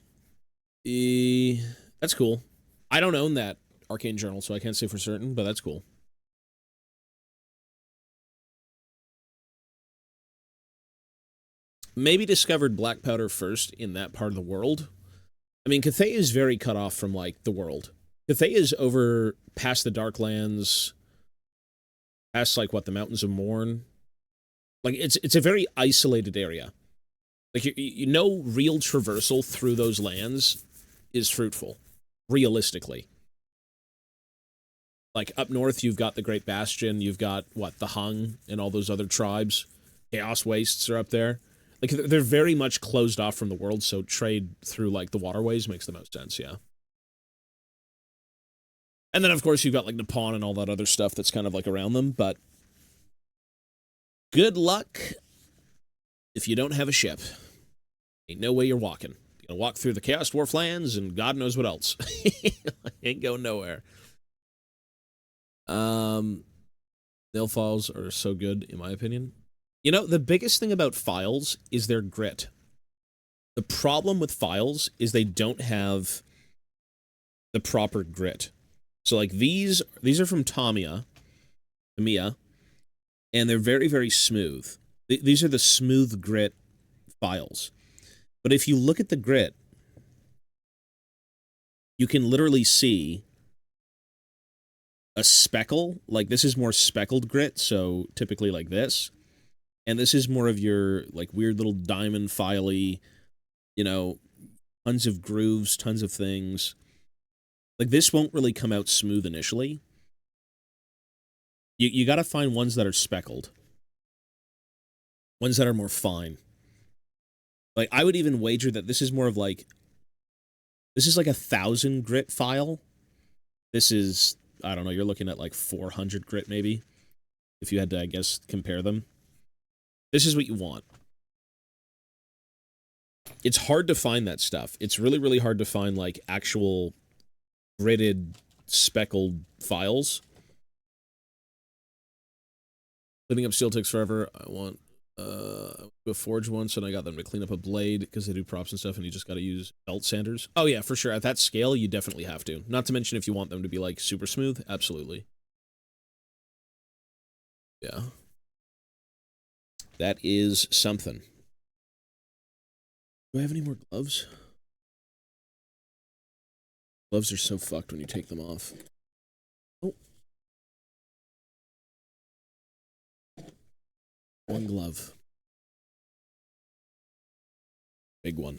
That's cool. I don't own that Arcane Journal, so I can't say for certain, but that's cool. Maybe discovered black powder first in that part of the world. I mean, Cathay is very cut off from, like, the world. Cathay is over past the Darklands, past, like, what, the Mountains of Morn. Like, it's a very isolated area. Like, you know, real traversal through those lands is fruitful, realistically. Like, up north, you've got the Great Bastion, you've got, what, the Hung and all those other tribes. Chaos Wastes are up there. Like, they're very much closed off from the world, so trade through, like, the waterways makes the most sense, yeah. And then, of course, you've got, like, Nippon and all that other stuff that's kind of, like, around them, but... good luck if you don't have a ship. Ain't no way you're walking. You're gonna walk through the Chaos Dwarf lands and God knows what else. Ain't going nowhere. Nail files are so good, in my opinion. You know, the biggest thing about files is their grit. The problem with files is they don't have the proper grit. So, like, these are from Tamiya, and they're very, very smooth. These are the smooth grit files. But if you look at the grit, you can literally see a speckle. Like, this is more speckled grit, so typically like this. And this is more of your, like, weird little diamond filey, you know, tons of grooves, tons of things. Like, this won't really come out smooth initially. You gotta find ones that are speckled. Ones that are more fine. Like, I would even wager that this is more of, like... this is like 1,000 grit file. This is, I don't know, you're looking at, like, 400 grit, maybe. If you had to, I guess, compare them. This is what you want. It's hard to find that stuff. It's really, really hard to find, like, actual gridded, speckled files. Cleaning up steel takes forever. I want a forge once, and I got them to clean up a blade because they do props and stuff, and you just got to use belt sanders. Oh yeah, for sure. At that scale, you definitely have to. Not to mention if you want them to be, like, super smooth, absolutely. Yeah. That is something. Do I have any more gloves? Gloves are so fucked when you take them off. Oh. One glove. Big one.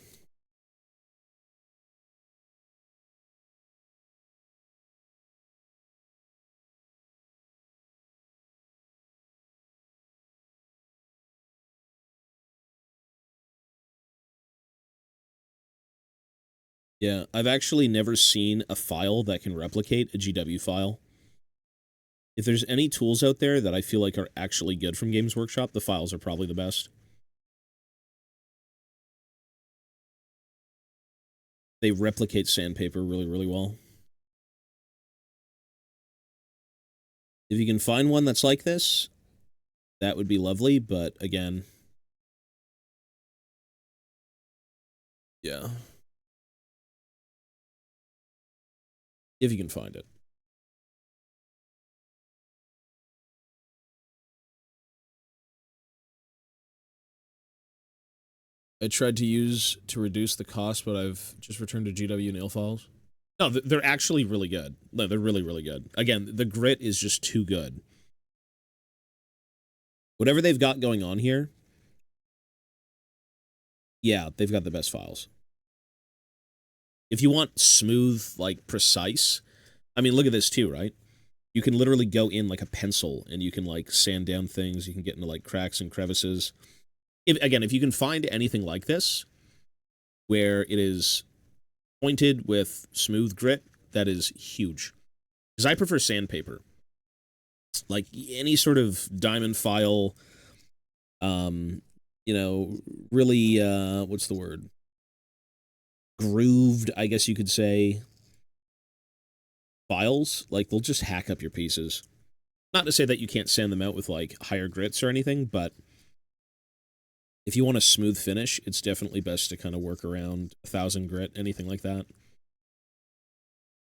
Yeah, I've actually never seen a file that can replicate a GW file. If there's any tools out there that I feel like are actually good from Games Workshop, the files are probably the best. They replicate sandpaper really, really well. If you can find one that's like this, that would be lovely, but again... yeah. If you can find it. I tried to reduce the cost, but I've just returned to GW nail files. No, they're actually really good. No, they're really, really good. Again, the grit is just too good. Whatever they've got going on here, yeah, they've got the best files. If you want smooth, like, precise, I mean, look at this too, right? You can literally go in like a pencil, and you can, like, sand down things. You can get into, like, cracks and crevices. Again, if you can find anything like this, where it is pointed with smooth grit, that is huge. Because I prefer sandpaper. Like any sort of diamond file, you know, really, what's the word? Grooved, I guess you could say, files. Like, they'll just hack up your pieces. Not to say that you can't sand them out with, like, higher grits or anything, but if you want a smooth finish, it's definitely best to kind of work around 1,000 grit, anything like that.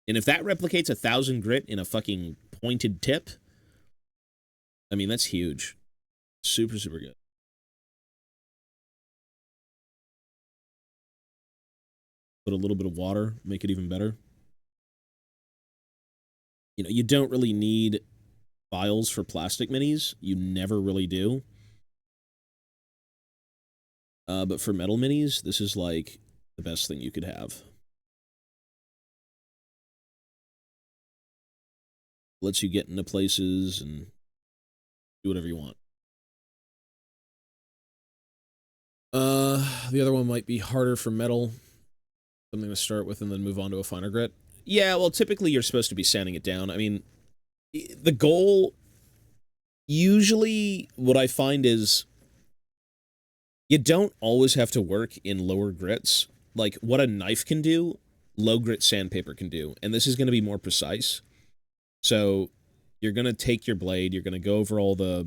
And if that replicates 1,000 grit in a fucking pointed tip, I mean, that's huge. Super, super good. Put a little bit of water, make it even better. You know, you don't really need files for plastic minis. You never really do. But for metal minis, this is like the best thing you could have. Lets you get into places and do whatever you want. The other one might be harder for metal. Something to start with and then move on to a finer grit. Yeah, well, typically you're supposed to be sanding it down. I mean, the goal, usually what I find is you don't always have to work in lower grits. Like, what a knife can do, low grit sandpaper can do. And this is going to be more precise. So you're going to take your blade, you're going to go over all the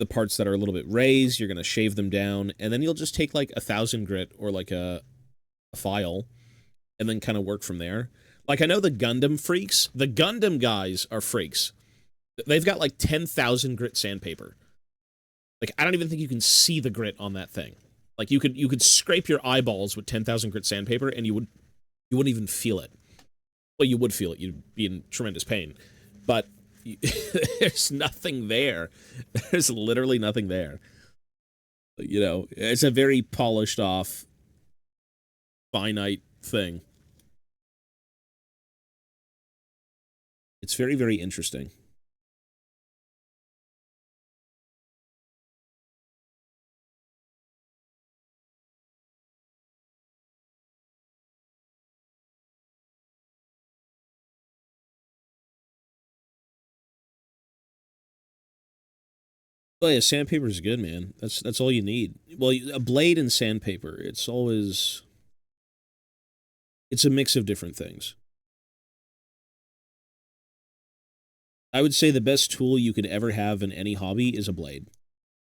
parts that are a little bit raised, you're going to shave them down, and then you'll just take like 1,000 grit or like a file and then kind of work from there. Like, I know the Gundam freaks, the Gundam guys are freaks. They've got like 10,000 grit sandpaper. Like, I don't even think you can see the grit on that thing. Like, you could scrape your eyeballs with 10,000 grit sandpaper and you wouldn't even feel it. Well, you would feel it. You'd be in tremendous pain. But there's nothing there. There's literally nothing there. You know, it's a very polished off, finite thing. It's very, very interesting. Well, yeah, sandpaper is good, man. That's all you need. Well, a blade and sandpaper, it's always, it's a mix of different things. I would say the best tool you could ever have in any hobby is a blade.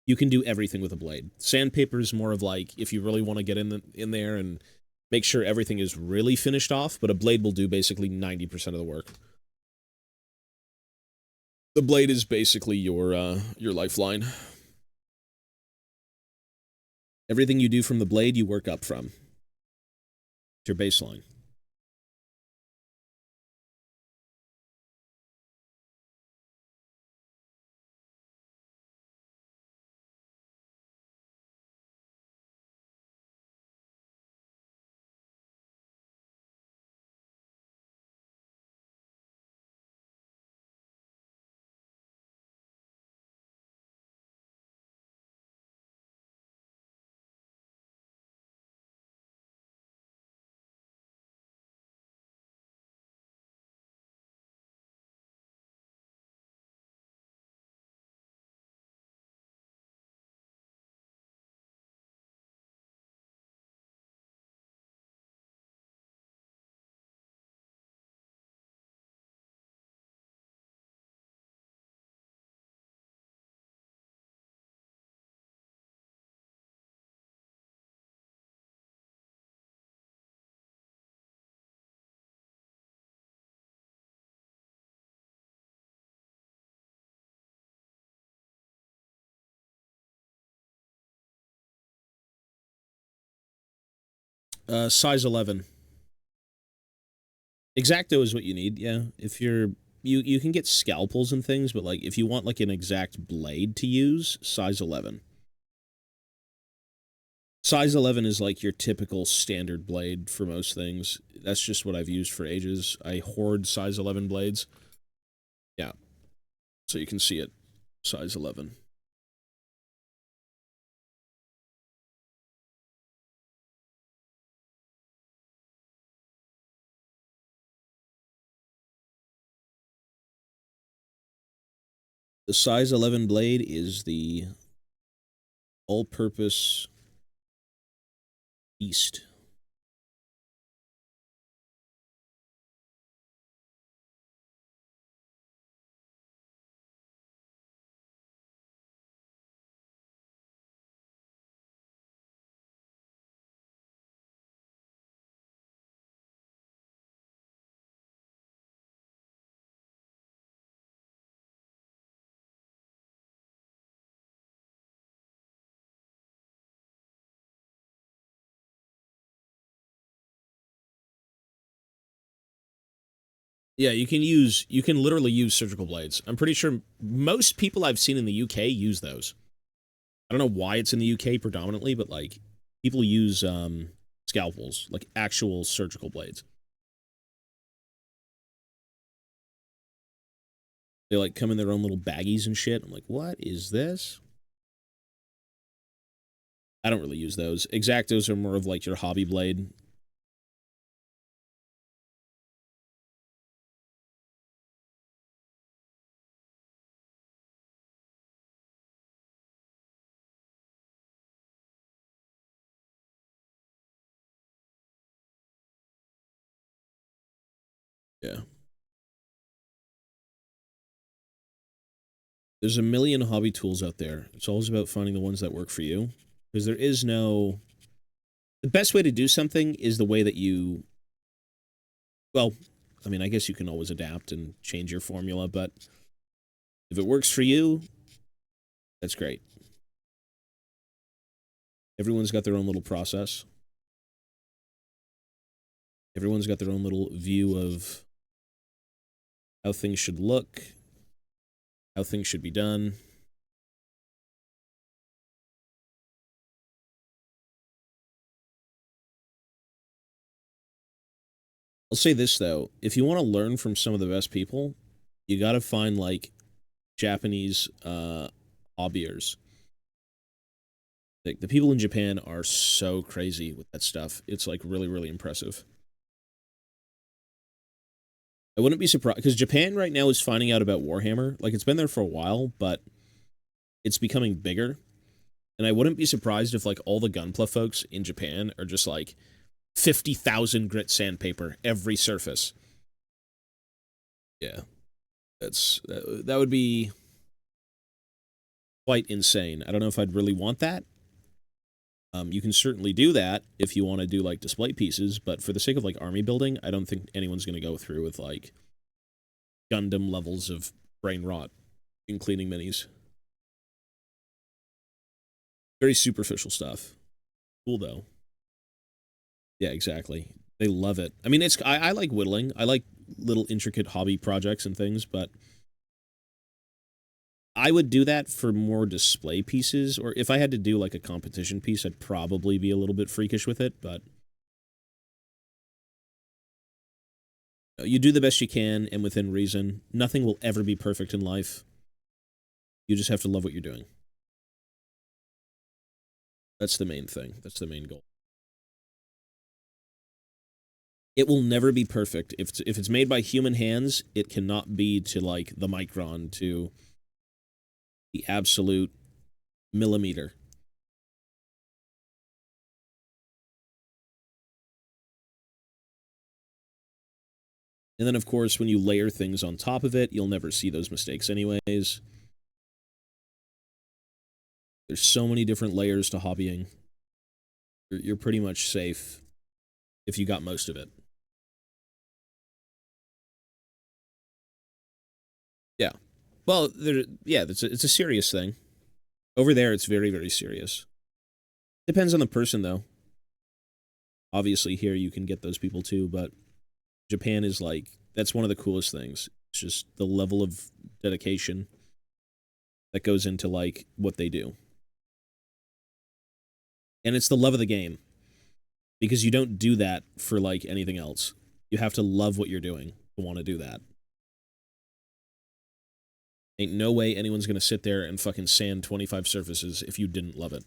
You can do everything with a blade. Sandpaper is more of like if you really want to get in there and make sure everything is really finished off, but a blade will do basically 90% of the work. The blade is basically your lifeline. Everything you do from the blade, you work up from. It's your baseline. Size 11. Exacto is what you need, yeah. If you're you can get scalpels and things, but like if you want like an exact blade to use, size 11. Size 11 is like your typical standard blade for most things. That's just what I've used for ages. I hoard size 11 blades. Yeah. So you can see it. Size 11. The size 11 blade is the all-purpose beast. Yeah, you can literally use surgical blades. I'm pretty sure most people I've seen in the UK use those. I don't know why it's in the UK predominantly, but like people use scalpels, like actual surgical blades. They like come in their own little baggies and shit. I'm like, what is this? I don't really use those. Exactos are more of like your hobby blade. Yeah. There's a million hobby tools out there. It's always about finding the ones that work for you. Because there is no. The best way to do something is the way that you. Well, I mean, I guess you can always adapt and change your formula, but if it works for you, that's great. Everyone's got their own little process. Everyone's got their own little view of how things should look, how things should be done. I'll say this though, if you want to learn from some of the best people, you got to find like Japanese hobbyers. Like the people in Japan are so crazy with that stuff. It's like really, really impressive. I wouldn't be surprised because Japan right now is finding out about Warhammer. Like it's been there for a while, but it's becoming bigger. And I wouldn't be surprised if like all the Gunpla folks in Japan are just like 50,000 grit sandpaper every surface. Yeah, that would be quite insane. I don't know if I'd really want that. You can certainly do that if you want to do like display pieces, but for the sake of like army building, I don't think anyone's going to go through with like Gundam levels of brain rot in cleaning minis. Very superficial stuff. Cool though. Yeah, exactly. They love it. I mean, I like whittling. I like little intricate hobby projects and things, but I would do that for more display pieces, or if I had to do like a competition piece, I'd probably be a little bit freakish with it, but you do the best you can and within reason. Nothing will ever be perfect in life. You just have to love what you're doing. That's the main thing. That's the main goal. It will never be perfect. If it's made by human hands, it cannot be to like the micron, to the absolute millimeter. And then, of course, when you layer things on top of it, you'll never see those mistakes anyways. There's so many different layers to hobbying. You're pretty much safe if you got most of it. Yeah. Well, yeah, it's a serious thing. Over there, it's very, very serious. Depends on the person, though. Obviously, here you can get those people too, but Japan is like, that's one of the coolest things. It's just the level of dedication that goes into like what they do. And it's the love of the game because you don't do that for like anything else. You have to love what you're doing to want to do that. Ain't no way anyone's going to sit there and fucking sand 25 surfaces if you didn't love it.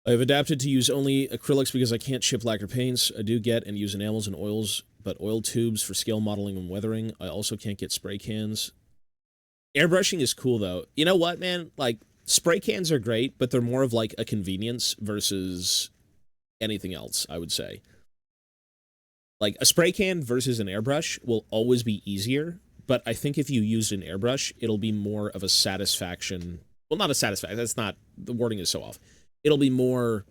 I've adapted to use only acrylics because I can't ship lacquer paints. I do get and use enamels and oils, but oil tubes for scale modeling and weathering. I also can't get spray cans. Airbrushing is cool, though. You know what, man? Like, spray cans are great, but they're more of, like, a convenience versus anything else, I would say. Like, a spray can versus an airbrush will always be easier, but I think if you used an airbrush, it'll be more of a satisfaction. Well, not a satisfaction. That's not... The wording is so off. It'll be more...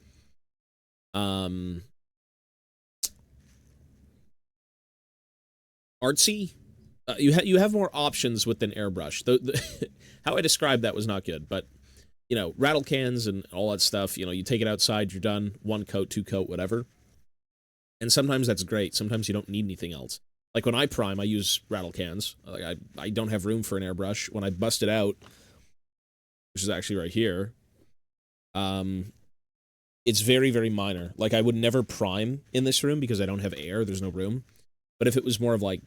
artsy. You have more options with an airbrush. How I described that was not good, but you know, rattle cans and all that stuff. You know, you take it outside, you're done. 1 coat, 2 coat, whatever. And sometimes that's great. Sometimes you don't need anything else. Like when I prime, I use rattle cans. Like I don't have room for an airbrush. When I bust it out, which is actually right here, it's very, very minor. Like I would never prime in this room because I don't have air. There's no room. But if it was more of like,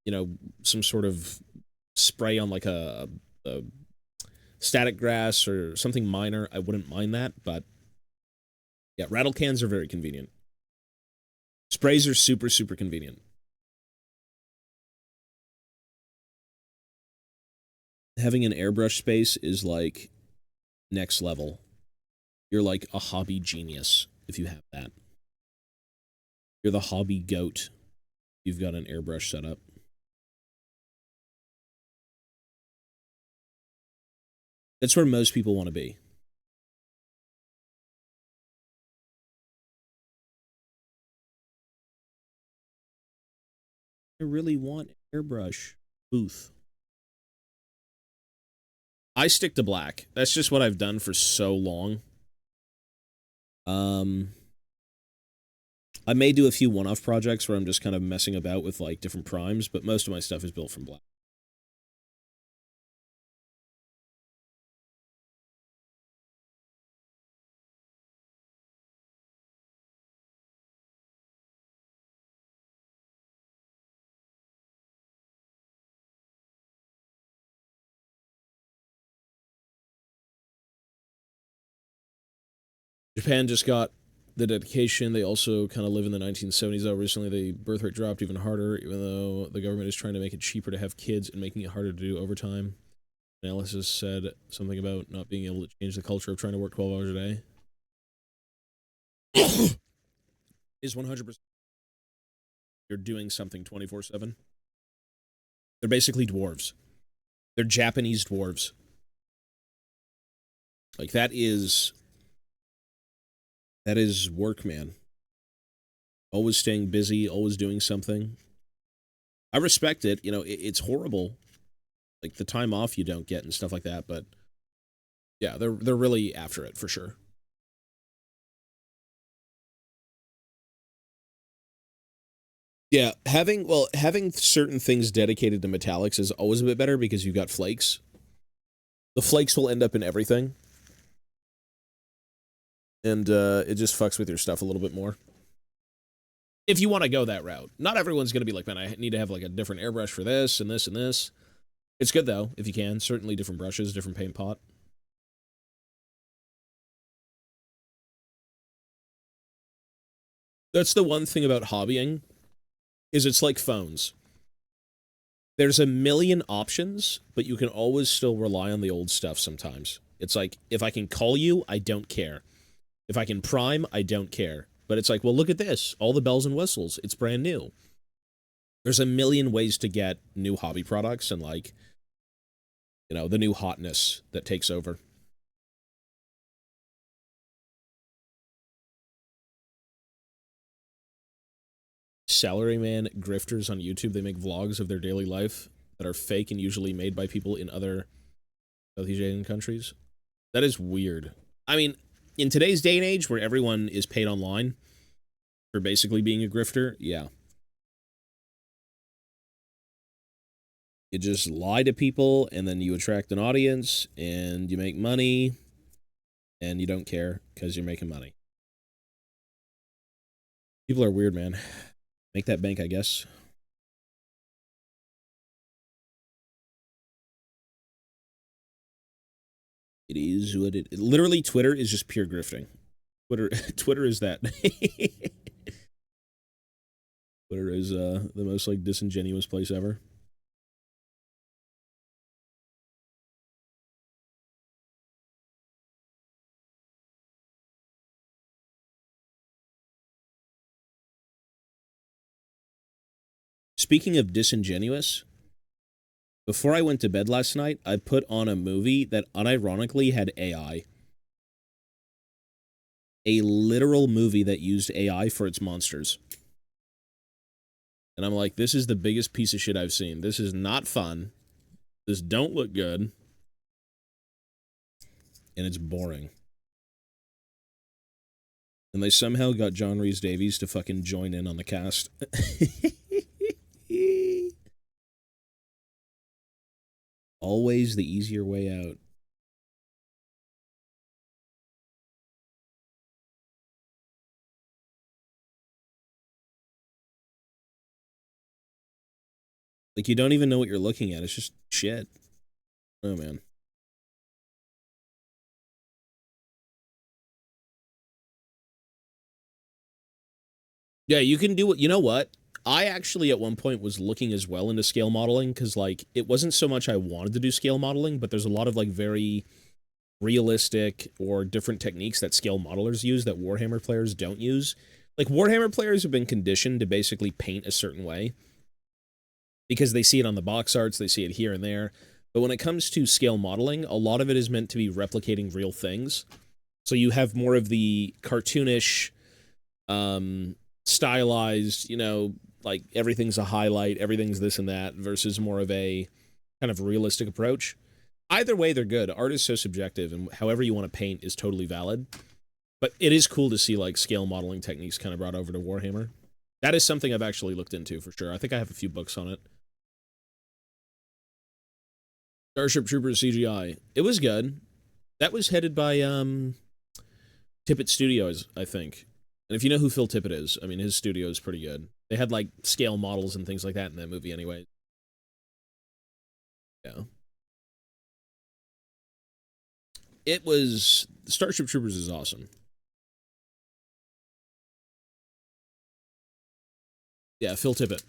you know, some sort of spray on like a static grass or something minor, I wouldn't mind that. But yeah, rattle cans are very convenient. Sprays are super, super convenient. Having an airbrush space is like next level. You're like a hobby genius if you have that. You're the hobby goat. You've got an airbrush setup. That's where most people want to be. I really want an airbrush booth. I stick to black. That's just what I've done for so long. I may do a few one-off projects where I'm just kind of messing about with like different primes, but most of my stuff is built from black. Japan just got the dedication. They also kind of live in the 1970s, though. Recently, the birth rate dropped even harder, even though the government is trying to make it cheaper to have kids and making it harder to do overtime. Analysis said something about not being able to change the culture of trying to work 12 hours a day. Is 100%. You're doing something 24/7. They're basically dwarves. They're Japanese dwarves. Like, that is work, man. Always staying busy, always doing something. I respect it. You know, it's horrible, like the time off you don't get and stuff like that. But yeah, they're really after it for sure. Yeah, having certain things dedicated to metallics is always a bit better because you've got flakes. The flakes will end up in everything, and it just fucks with your stuff a little bit more. If you want to go that route, not everyone's going to be like, man, I need to have like a different airbrush for this and this and this. It's good though if you can. Certainly different brushes, different paint pot. That's the one thing about hobbying, is it's like phones. There's a million options, but you can always still rely on the old stuff sometimes. It's like, if I can call you, I don't care. If I can prime, I don't care. But it's like, well, look at this. All the bells and whistles. It's brand new. There's a million ways to get new hobby products and, like, you know, the new hotness that takes over. Salaryman grifters on YouTube, they make vlogs of their daily life that are fake and usually made by people in other Southeast Asian countries. That is weird. I mean, in today's day and age where everyone is paid online for basically being a grifter, yeah. You just lie to people and then you attract an audience and you make money and you don't care because you're making money. People are weird, man. Make that bank, I guess. It is what it... Literally, Twitter is just pure grifting. Twitter is that. Twitter is the most like disingenuous place ever. Speaking of disingenuous, before I went to bed last night, I put on a movie that unironically had AI. A literal movie that used AI for its monsters. And I'm like, this is the biggest piece of shit I've seen. This is not fun. This don't look good. And it's boring. And they somehow got John Rhys Davies to fucking join in on the cast. Always the easier way out. Like, you don't even know what you're looking at. It's just shit. Oh, man. Yeah, you can do it. You know what? I actually at one point was looking as well into scale modeling because, like, it wasn't so much I wanted to do scale modeling, but there's a lot of, like, very realistic or different techniques that scale modelers use that Warhammer players don't use. Like, Warhammer players have been conditioned to basically paint a certain way because they see it on the box arts, they see it here and there. But when it comes to scale modeling, a lot of it is meant to be replicating real things. So you have more of the cartoonish, stylized, you know, like everything's a highlight, everything's this and that, versus more of a kind of realistic approach. Either way, they're good. Art is so subjective, and however you want to paint is totally valid. But it is cool to see, like, scale modeling techniques kind of brought over to Warhammer. That is something I've actually looked into, for sure. I think I have a few books on it. Starship Troopers CGI. It was good. That was headed by, Tippett Studios, I think. And if you know who Phil Tippett is, I mean, his studio is pretty good. They had, like, scale models and things like that in that movie anyway. Yeah. It was... Starship Troopers is awesome. Yeah, Phil Tippett.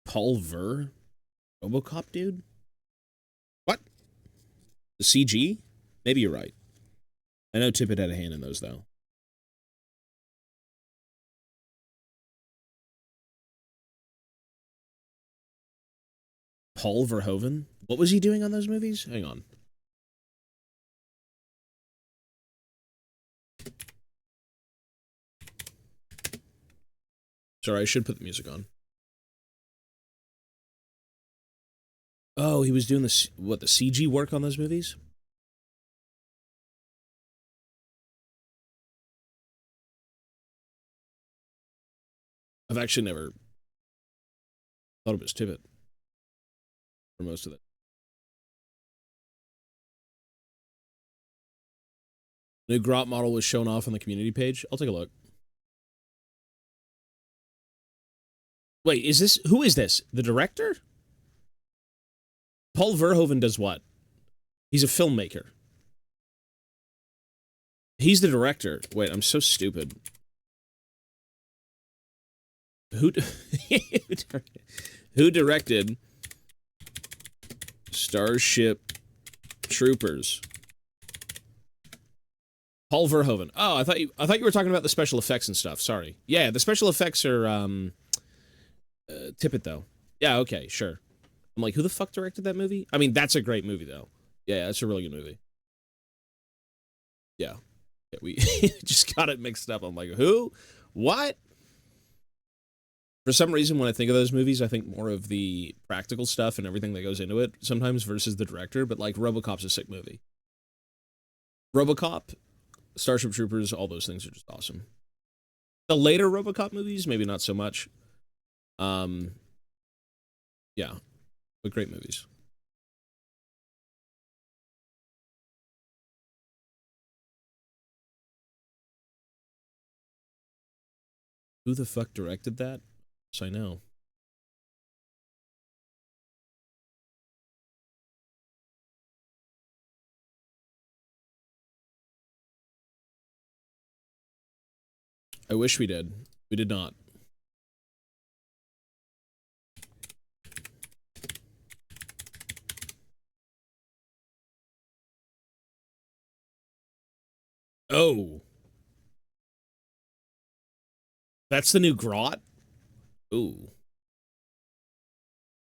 Paul Ver? RoboCop dude? What? The CG? Maybe you're right. I know Tippett had a hand in those, though. Paul Verhoeven? What was he doing on those movies? Hang on. Sorry, I should put the music on. Oh, he was doing this, what, the CG work on those movies? I've actually never thought it was Tippett for most of it. New Grot model was shown off on the community page. I'll take a look. Wait, is this... Who is this? The director? Paul Verhoeven does what? He's a filmmaker. He's the director. Wait, I'm so stupid. Who... Who directed Starship Troopers? Paul Verhoeven. Oh, I thought you were talking about the special effects and stuff. Sorry. Yeah, the special effects are Tippett though. Yeah, okay, sure. I'm like, who the fuck directed that movie? I mean, that's a great movie though. Yeah, that's a really good movie. Yeah. Yeah, we just got it mixed up. I'm like, who? What? For some reason, when I think of those movies, I think more of the practical stuff and everything that goes into it sometimes versus the director, but like RoboCop's a sick movie. RoboCop, Starship Troopers, all those things are just awesome. The later RoboCop movies, maybe not so much. Um, yeah, but great movies. Who the fuck directed that? Yes, I know. I wish we did. We did not. Oh. That's the new grot? Ooh.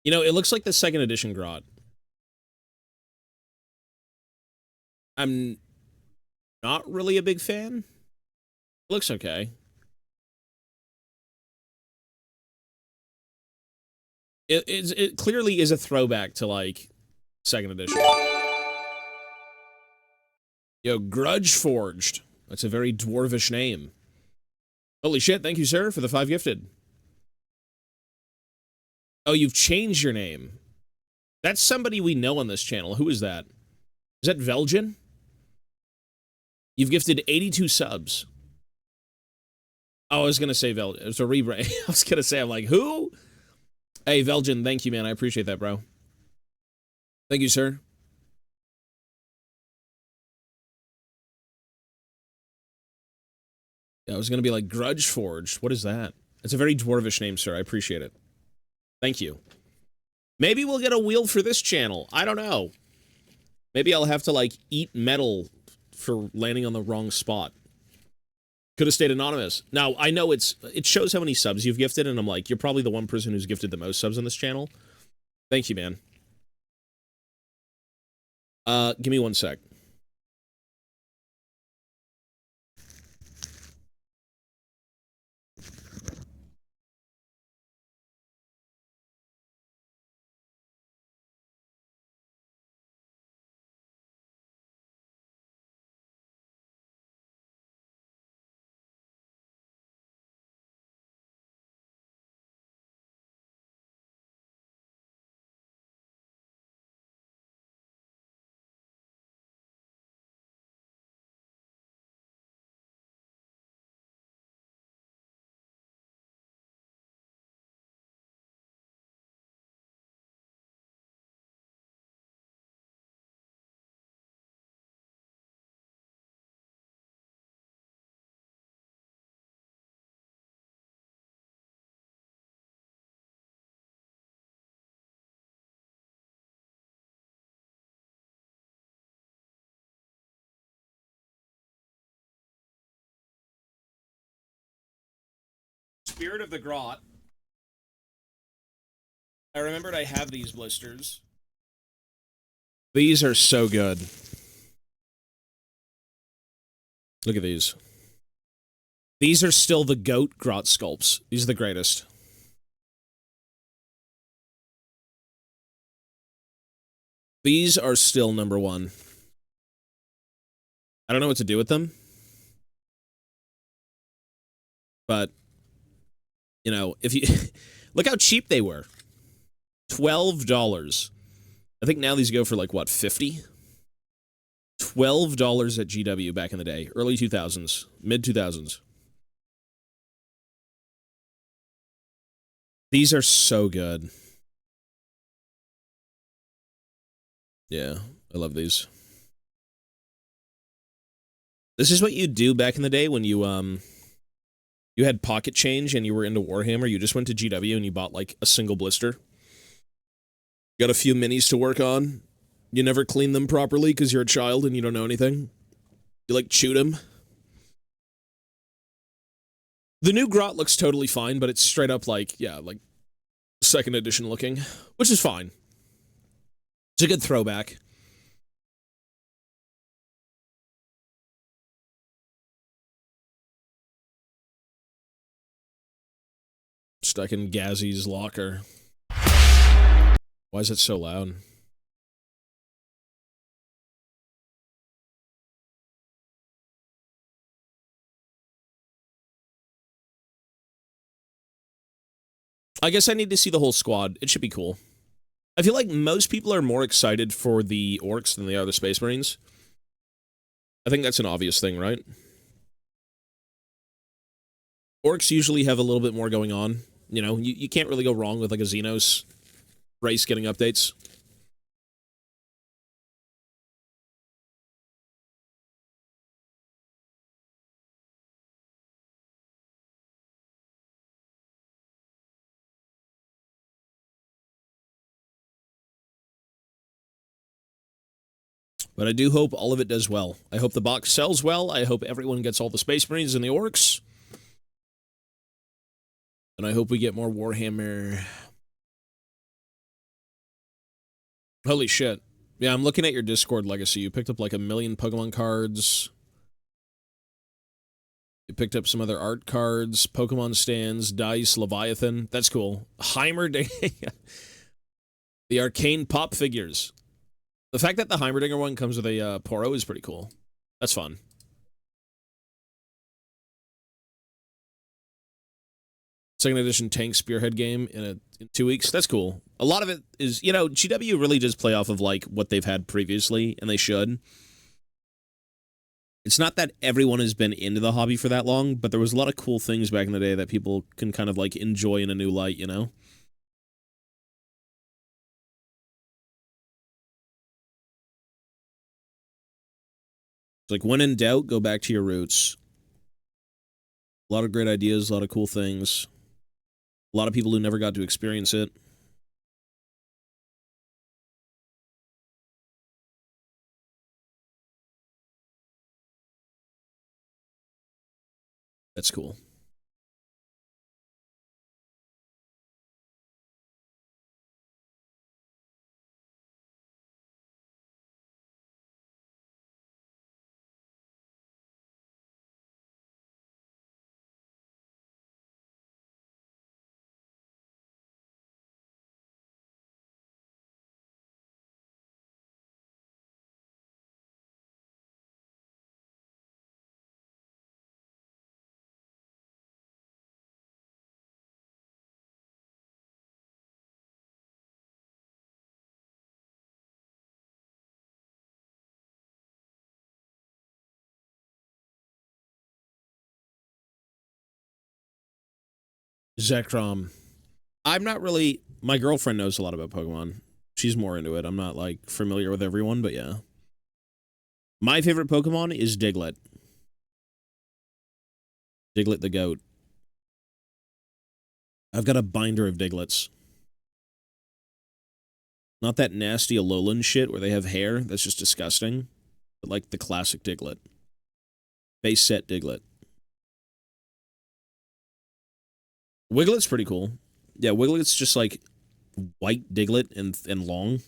You know, it looks like the second edition grot. I'm not really a big fan. It looks okay. It clearly is a throwback to, like, second edition. Yo, Grudge Forged. That's a very dwarvish name. Holy shit, thank you, sir, for the 5 gifted. Oh, you've changed your name. That's somebody we know on this channel. Who is that? Is that Velgen? You've gifted 82 subs. Oh, I was gonna say Velgen. It's a rebrand. I was gonna say, I'm like, who? Hey, Velgen, thank you, man. I appreciate that, bro. Thank you, sir. Yeah, I was gonna be like, Grudge Forged. What is that? It's a very dwarvish name, sir. I appreciate it. Thank you. Maybe we'll get a wheel for this channel. I don't know. Maybe I'll have to, like, eat metal for landing on the wrong spot. Could have stayed anonymous. Now, I know it shows how many subs you've gifted, and I'm like, you're probably the one person who's gifted the most subs on this channel. Thank you, man. Give me 1 sec. Spirit of the Grot. I remembered I have these blisters. These are so good. Look at these. These are still the GOAT Grot sculpts. These are the greatest. These are still #1. I don't know what to do with them. But, you know, if you... Look how cheap they were. $12. I think now these go for, like, what, 50? $12 at GW back in the day. Early 2000s. Mid-2000s. These are so good. Yeah, I love these. This is what you do back in the day when you had pocket change and you were into Warhammer. You just went to GW and you bought, like, a single blister. Got a few minis to work on. You never clean them properly because you're a child and you don't know anything. You, like, chewed them. The new Grot looks totally fine, but it's straight up, like, yeah, like, second edition looking, which is fine. It's a good throwback. Stuck in Gazzy's locker. Why is it so loud? I guess I need to see the whole squad. It should be cool. I feel like most people are more excited for the Orcs than they are the Space Marines. I think that's an obvious thing, right? Orcs usually have a little bit more going on. You know, you can't really go wrong with, like, a Xenos race getting updates. But I do hope all of it does well. I hope the box sells well. I hope everyone gets all the Space Marines and the Orcs. And I hope we get more Warhammer. Holy shit. Yeah, I'm looking at your Discord legacy. You picked up like 1 million Pokemon cards. You picked up some other art cards, Pokemon stands, dice, Leviathan. That's cool. Heimerdinger. The arcane pop figures. The fact that the Heimerdinger one comes with a Poro is pretty cool. That's fun. Second edition tank spearhead game in 2 weeks. That's cool. A lot of it is, you know, GW really does play off of like what they've had previously, and they should. It's not that everyone has been into the hobby for that long, but there was a lot of cool things back in the day that people can kind of like enjoy in a new light, you know? It's like, when in doubt, go back to your roots. A lot of great ideas, a lot of cool things. A lot of people who never got to experience it. That's cool. Zekrom. I'm not really... My girlfriend knows a lot about Pokemon. She's more into it. I'm not, like, familiar with everyone, but yeah. My favorite Pokemon is Diglett. Diglett the goat. I've got a binder of Diglets. Not that nasty Alolan shit where they have hair. That's just disgusting. But like the classic Diglett. Base set Diglett. Wiglet's pretty cool. Yeah, Wiglet's just like white Diglett and long.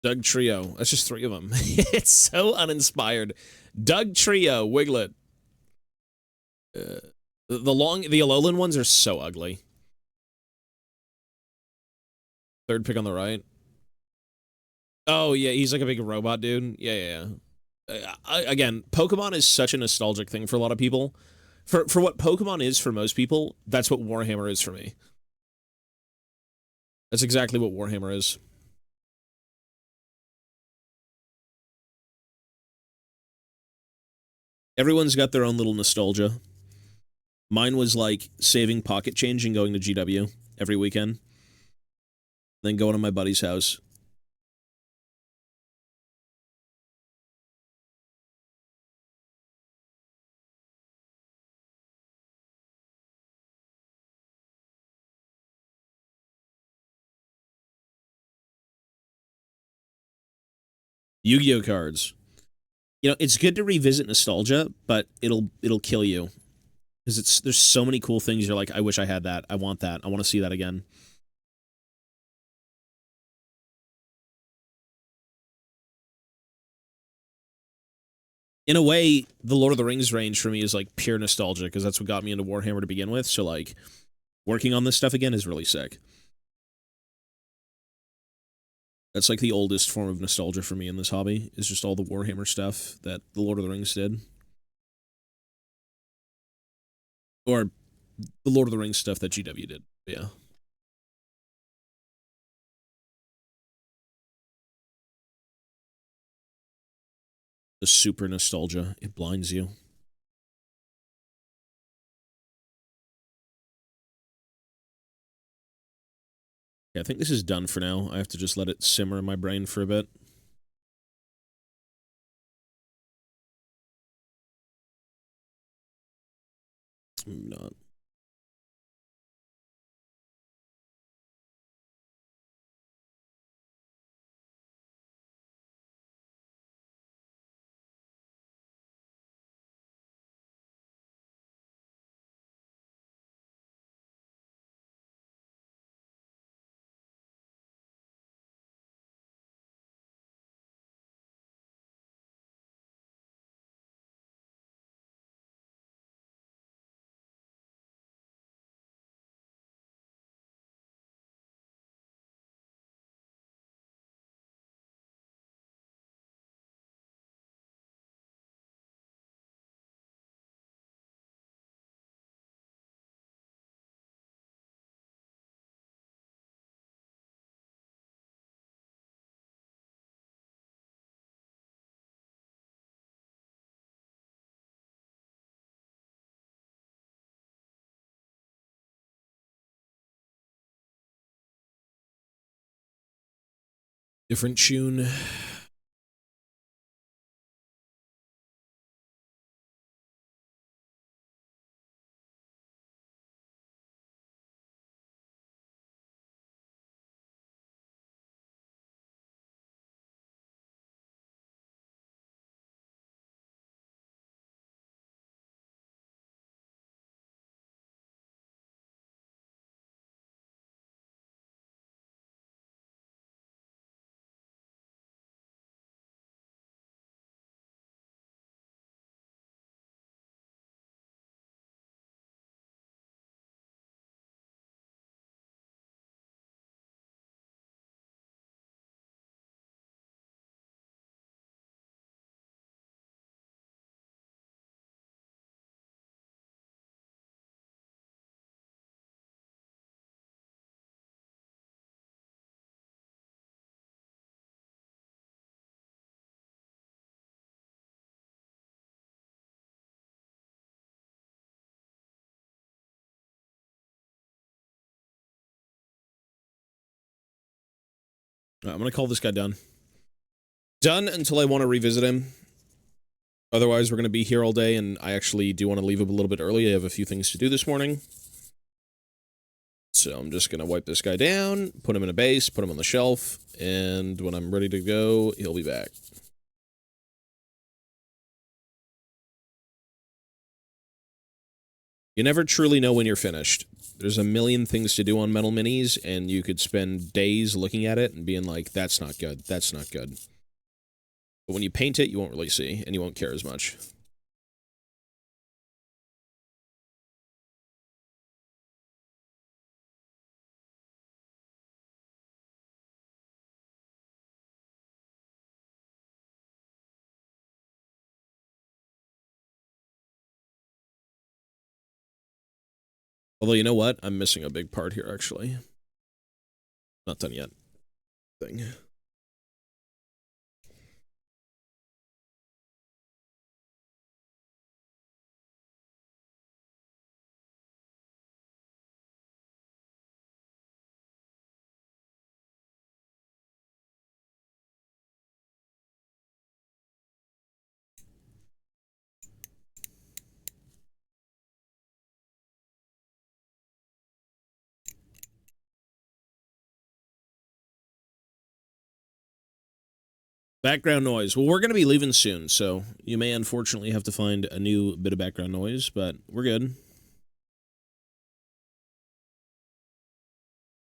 Doug Trio. That's just 3 of them. It's so uninspired. Doug Trio, Wiglet. The Alolan ones are so ugly. Third pick on the right. Oh, yeah, he's like a big robot dude. Yeah. Again, Pokemon is such a nostalgic thing for a lot of people. For what Pokemon is for most people, that's what Warhammer is for me. That's exactly what Warhammer is. Everyone's got their own little nostalgia. Mine was like saving pocket change and going to GW every weekend. Then going to my buddy's house. Yu-Gi-Oh cards. You know, it's good to revisit nostalgia, but it'll kill you. Because there's so many cool things you're like, I wish I had that. I want that. I want to see that again. In a way, the Lord of the Rings range for me is like pure nostalgia, because that's what got me into Warhammer to begin with. So like, working on this stuff again is really sick. That's like the oldest form of nostalgia for me in this hobby, is just all the Warhammer stuff that the Lord of the Rings did. Or the Lord of the Rings stuff that GW did. Yeah. The super nostalgia. It blinds you. Yeah, I think this is done for now. I have to just let it simmer in my brain for a bit. Maybe not. Different tune. I'm going to call this guy done. Done until I want to revisit him. Otherwise, we're going to be here all day, and I actually do want to leave a little bit early. I have a few things to do this morning. So I'm just going to wipe this guy down, put him in a base, put him on the shelf, and when I'm ready to go, he'll be back. You never truly know when you're finished. There's a million things to do on Metal Minis, and you could spend days looking at it and being like, that's not good, that's not good. But when you paint it, you won't really see, and you won't care as much. Although, you know what? I'm missing a big part here, actually. Not done yet. Thing. Background noise. Well, we're going to be leaving soon, so you may unfortunately have to find a new bit of background noise, but we're good.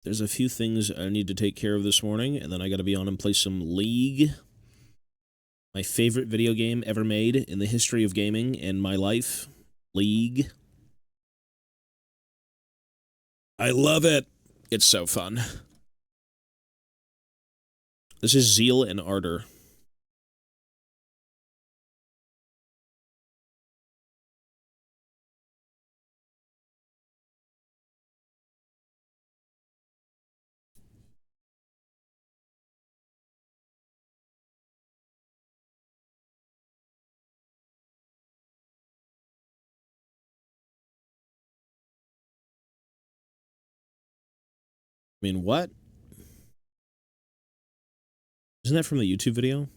There's a few things I need to take care of this morning, and then I got to be on and play some League. My favorite video game ever made in the history of gaming and my life. League. I love it. It's so fun. This is Zeal and Ardor. I mean, what? Isn't that from the YouTube video?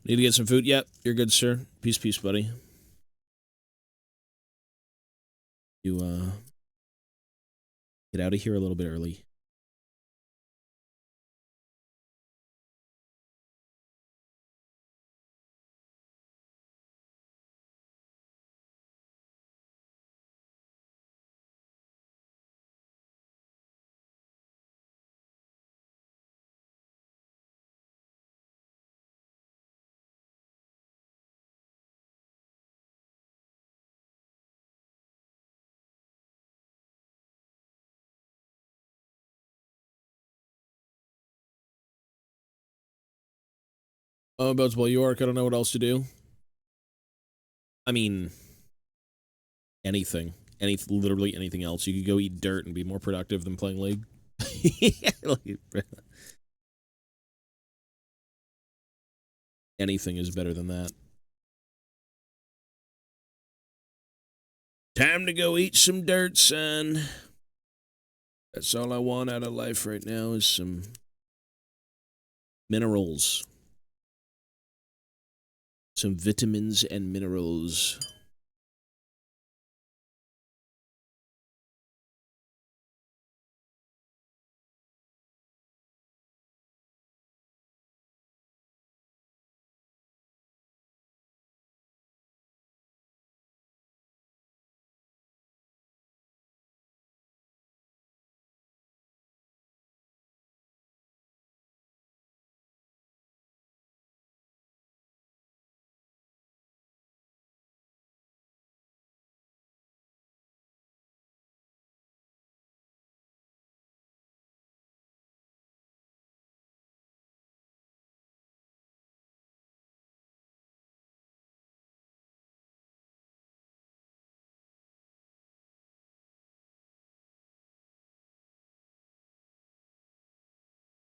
Need to get some food? Yep, you're good, sir. Peace, peace, buddy. You, get out of here a little bit early. About Well, York, I don't know what else to do. I mean, anything. Literally anything else. You could go eat dirt and be more productive than playing League. Anything is better than that. Time to go eat some dirt, son. That's all I want out of life right now is some minerals. Some vitamins and minerals.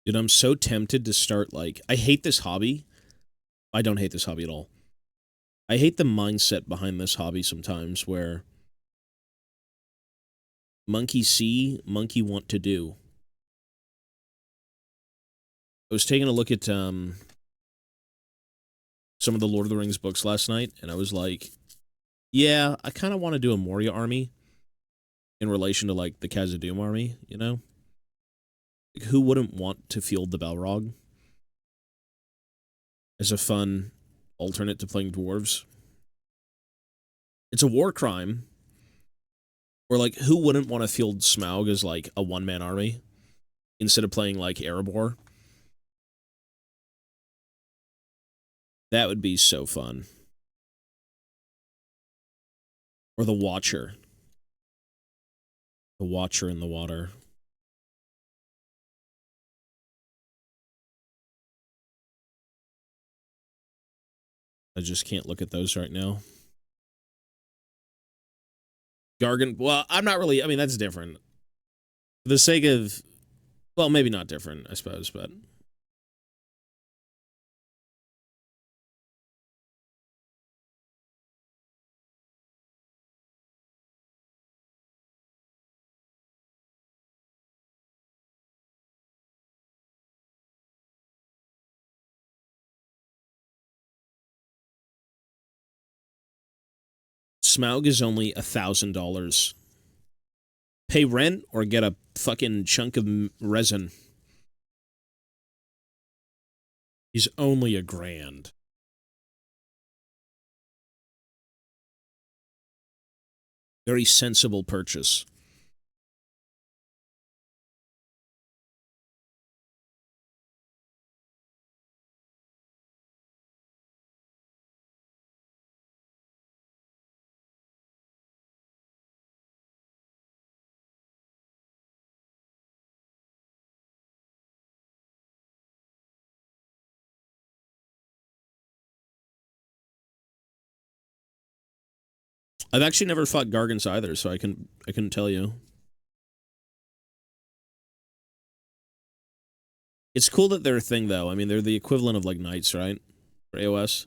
Dude, I'm so tempted to start, like... I hate this hobby. I don't hate this hobby at all. I hate the mindset behind this hobby sometimes, where... Monkey see, monkey want to do. I was taking a look at, some of the Lord of the Rings books last night, and I was like, yeah, I kind of want to do a Moria army in relation to, like, the Khazad-dûm army, you know? Like, who wouldn't want to field the Balrog as a fun alternate to playing dwarves? It's a war crime. Or, like, who wouldn't want to field Smaug as, like, a one-man army instead of playing, like, Erebor? That would be so fun. Or the Watcher. The Watcher in the water. I just can't look at those right now. Gargan, well, I'm not really, I mean, that's different. For the sake of, well, maybe not different, I suppose, but... Smaug is only $1,000. Pay rent or get a fucking chunk of resin. He's only $1,000. Very sensible purchase. I've actually never fought Gargants either, so I couldn't tell you. It's cool that they're a thing, though. I mean, they're the equivalent of, like, Knights, right? For AOS.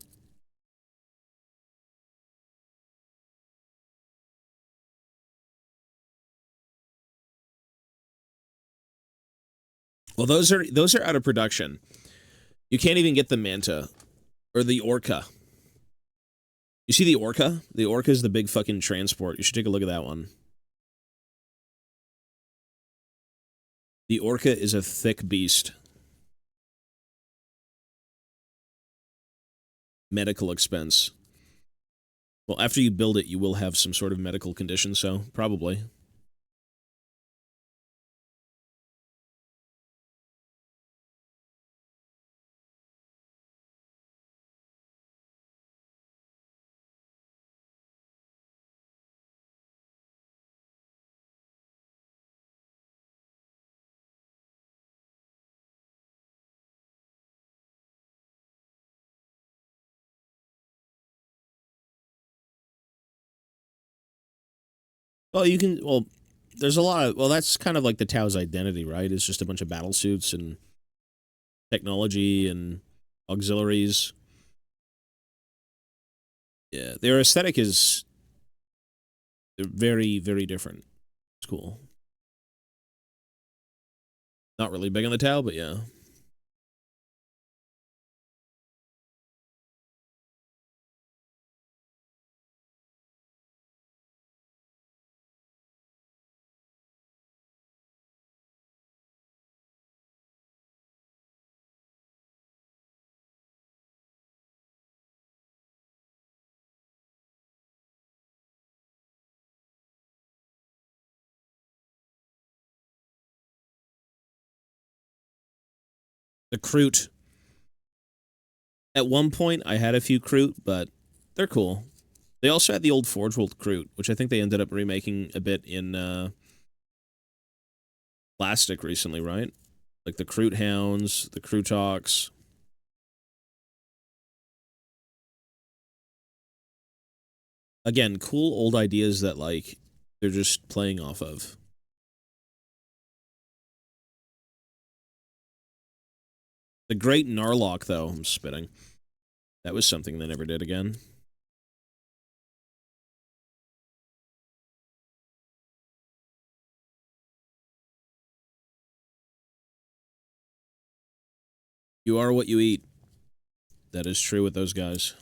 Well, those are out of production. You can't even get the Manta. Or the Orca. You see the Orca? The Orca is the big fucking transport. You should take a look at that one. The Orca is a thick beast. Medical expense. Well, after you build it, you will have some sort of medical condition, so probably. Well, you can, well, there's a lot of, well, that's kind of like the Tau's identity, right? It's just a bunch of battle suits and technology and auxiliaries. Yeah, their aesthetic is very, very different. It's cool. Not really big on the Tau, but yeah. The Kroot. At one point, I had a few Kroot, but they're cool. They also had the old Forge World Kroot, which I think they ended up remaking a bit in Plastic recently, right? Like the Kroot Hounds, the Krootoks. Again, cool old ideas that, like, they're just playing off of. The Great Narlock, though, I'm spitting. That was something they never did again. You are what you eat. That is true with those guys.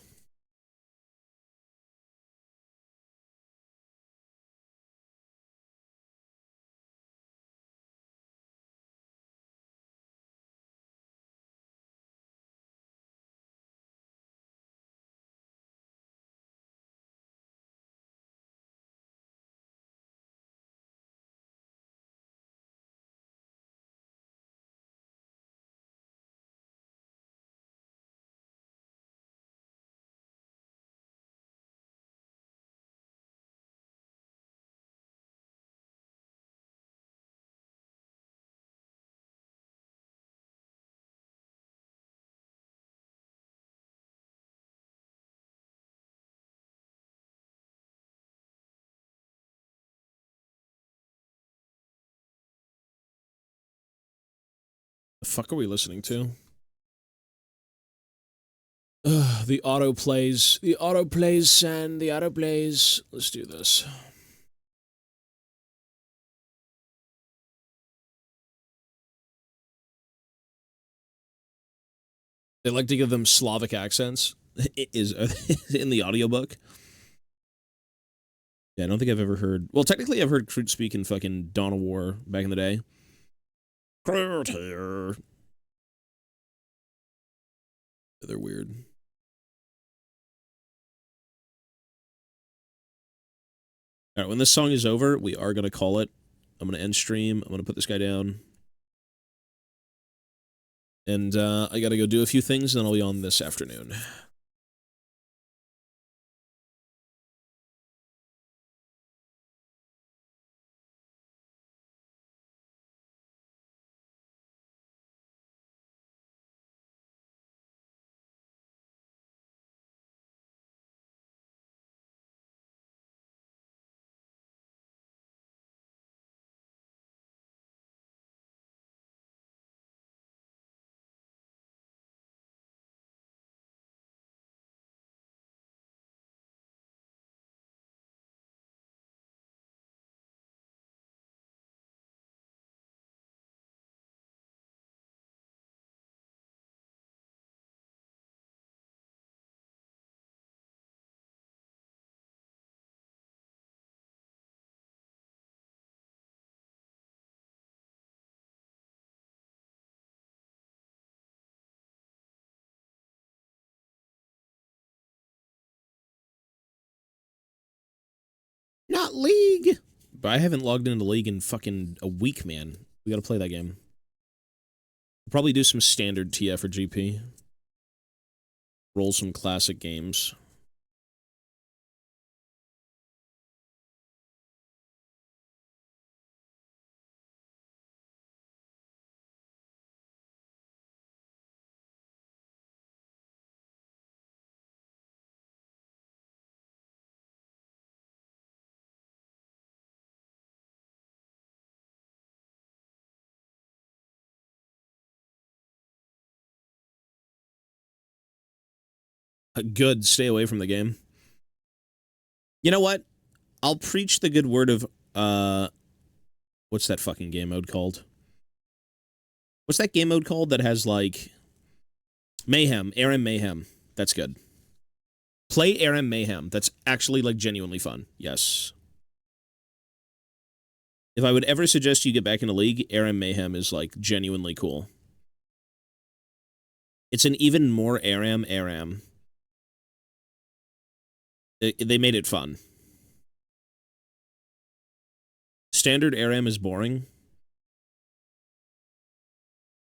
The fuck are we listening to? Ugh, the autoplays. The autoplays, San. The autoplays. Let's do this. They like to give them Slavic accents. It is in the audiobook. Yeah, I don't think I've ever heard. Well, technically, I've heard Kroot speak in fucking Dawn of War back in the day. Kroot here. They're weird. All right, when this song is over, we are going to call it. I'm going to end stream. I'm going to put this guy down. And I got to go do a few things, and then I'll be on this afternoon. not League. But I haven't logged into League in fucking a week, man. We gotta play that game. We'll probably do some standard TF or GP. Roll some classic games. Good, stay away from the game. You know what? I'll preach the good word of, what's that fucking game mode called? What's that game mode called that has, like, Mayhem, ARAM Mayhem. That's good. Play ARAM Mayhem. That's actually, like, genuinely fun. Yes. If I would ever suggest you get back into League, ARAM Mayhem is, like, genuinely cool. It's an even more ARAM. They made it fun. Standard ARAM is boring.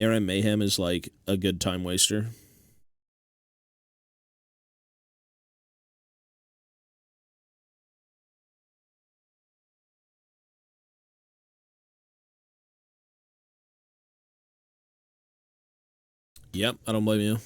ARAM Mayhem is, like, a good time waster. Yep, I don't blame you.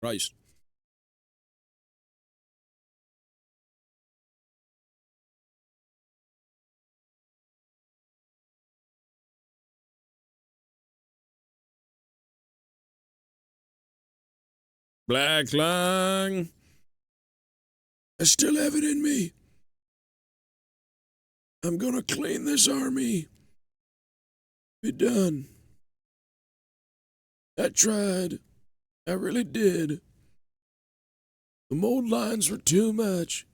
Christ. Black Lung. I still have it in me. I'm gonna clean this army. Be done. I tried. I really did. The mold lines were too much.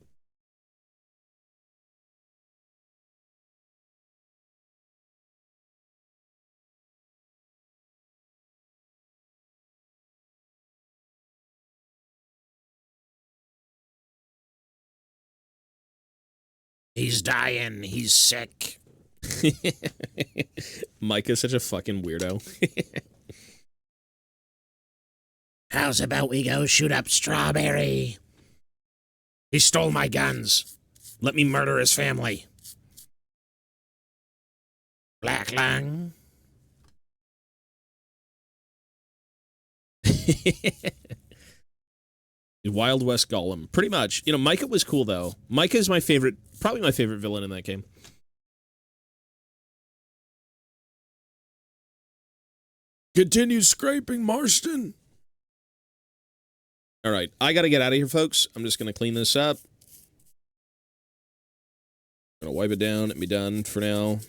He's dying. He's sick. Micah's such a fucking weirdo. How's about we go shoot up Strawberry? He stole my guns. Let me murder his family. Black Lung. Wild West Golem. Pretty much. You know, Micah was cool, though. Micah is my favorite, probably my favorite villain in that game. Continue scraping, Marston. All right, I got to get out of here, folks. I'm just going to clean this up. I'm going to wipe it down and be done for now.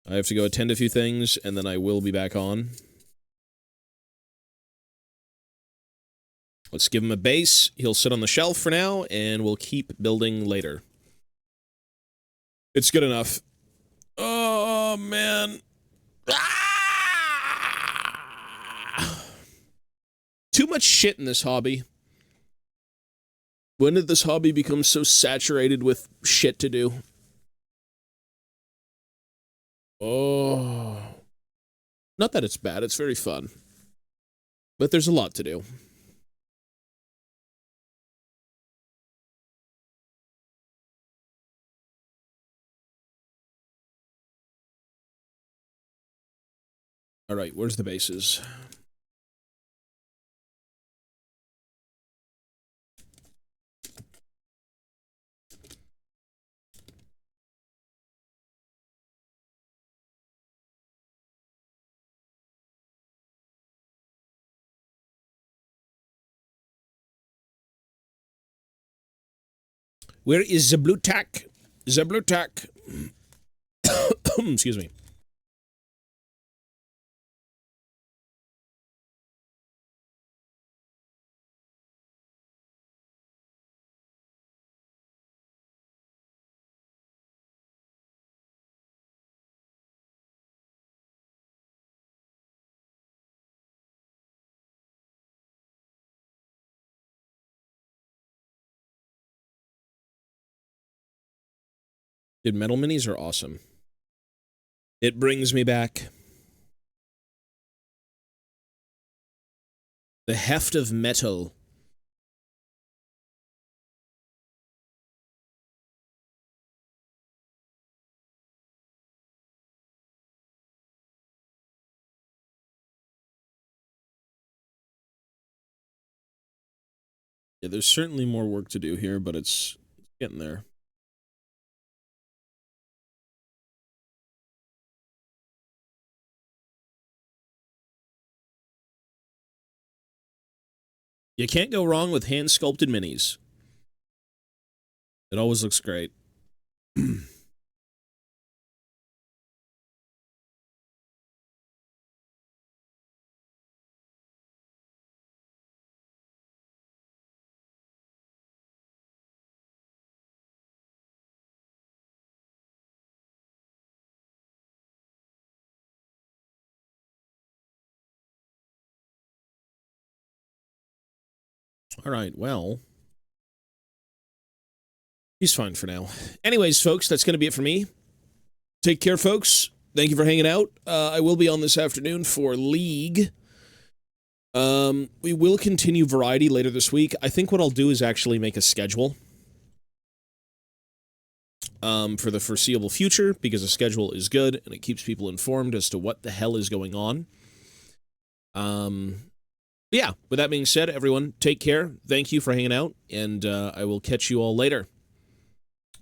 I have to go attend a few things, and then I will be back on. Let's give him a base. He'll sit on the shelf for now, and we'll keep building later. It's good enough. Oh, man. Too much shit in this hobby. When did this hobby become so saturated with shit to do? Oh. Not that it's bad, it's very fun. But there's a lot to do. All right, where's the bases? Where is the blue tack? The blue tack. Excuse me. Dude, metal minis are awesome. It brings me back. The heft of metal. Yeah, there's certainly more work to do here, but it's getting there. You can't go wrong with hand-sculpted minis. It always looks great. All right, well, he's fine for now. Anyways, folks, that's going to be it for me. Take care, folks. Thank you for hanging out. I will be on this afternoon for League. We will continue Variety later this week. I think what I'll do is actually make a schedule for the foreseeable future, because a schedule is good, and it keeps people informed as to what the hell is going on. Yeah, with that being said, everyone, take care. Thank you for hanging out, and I will catch you all later.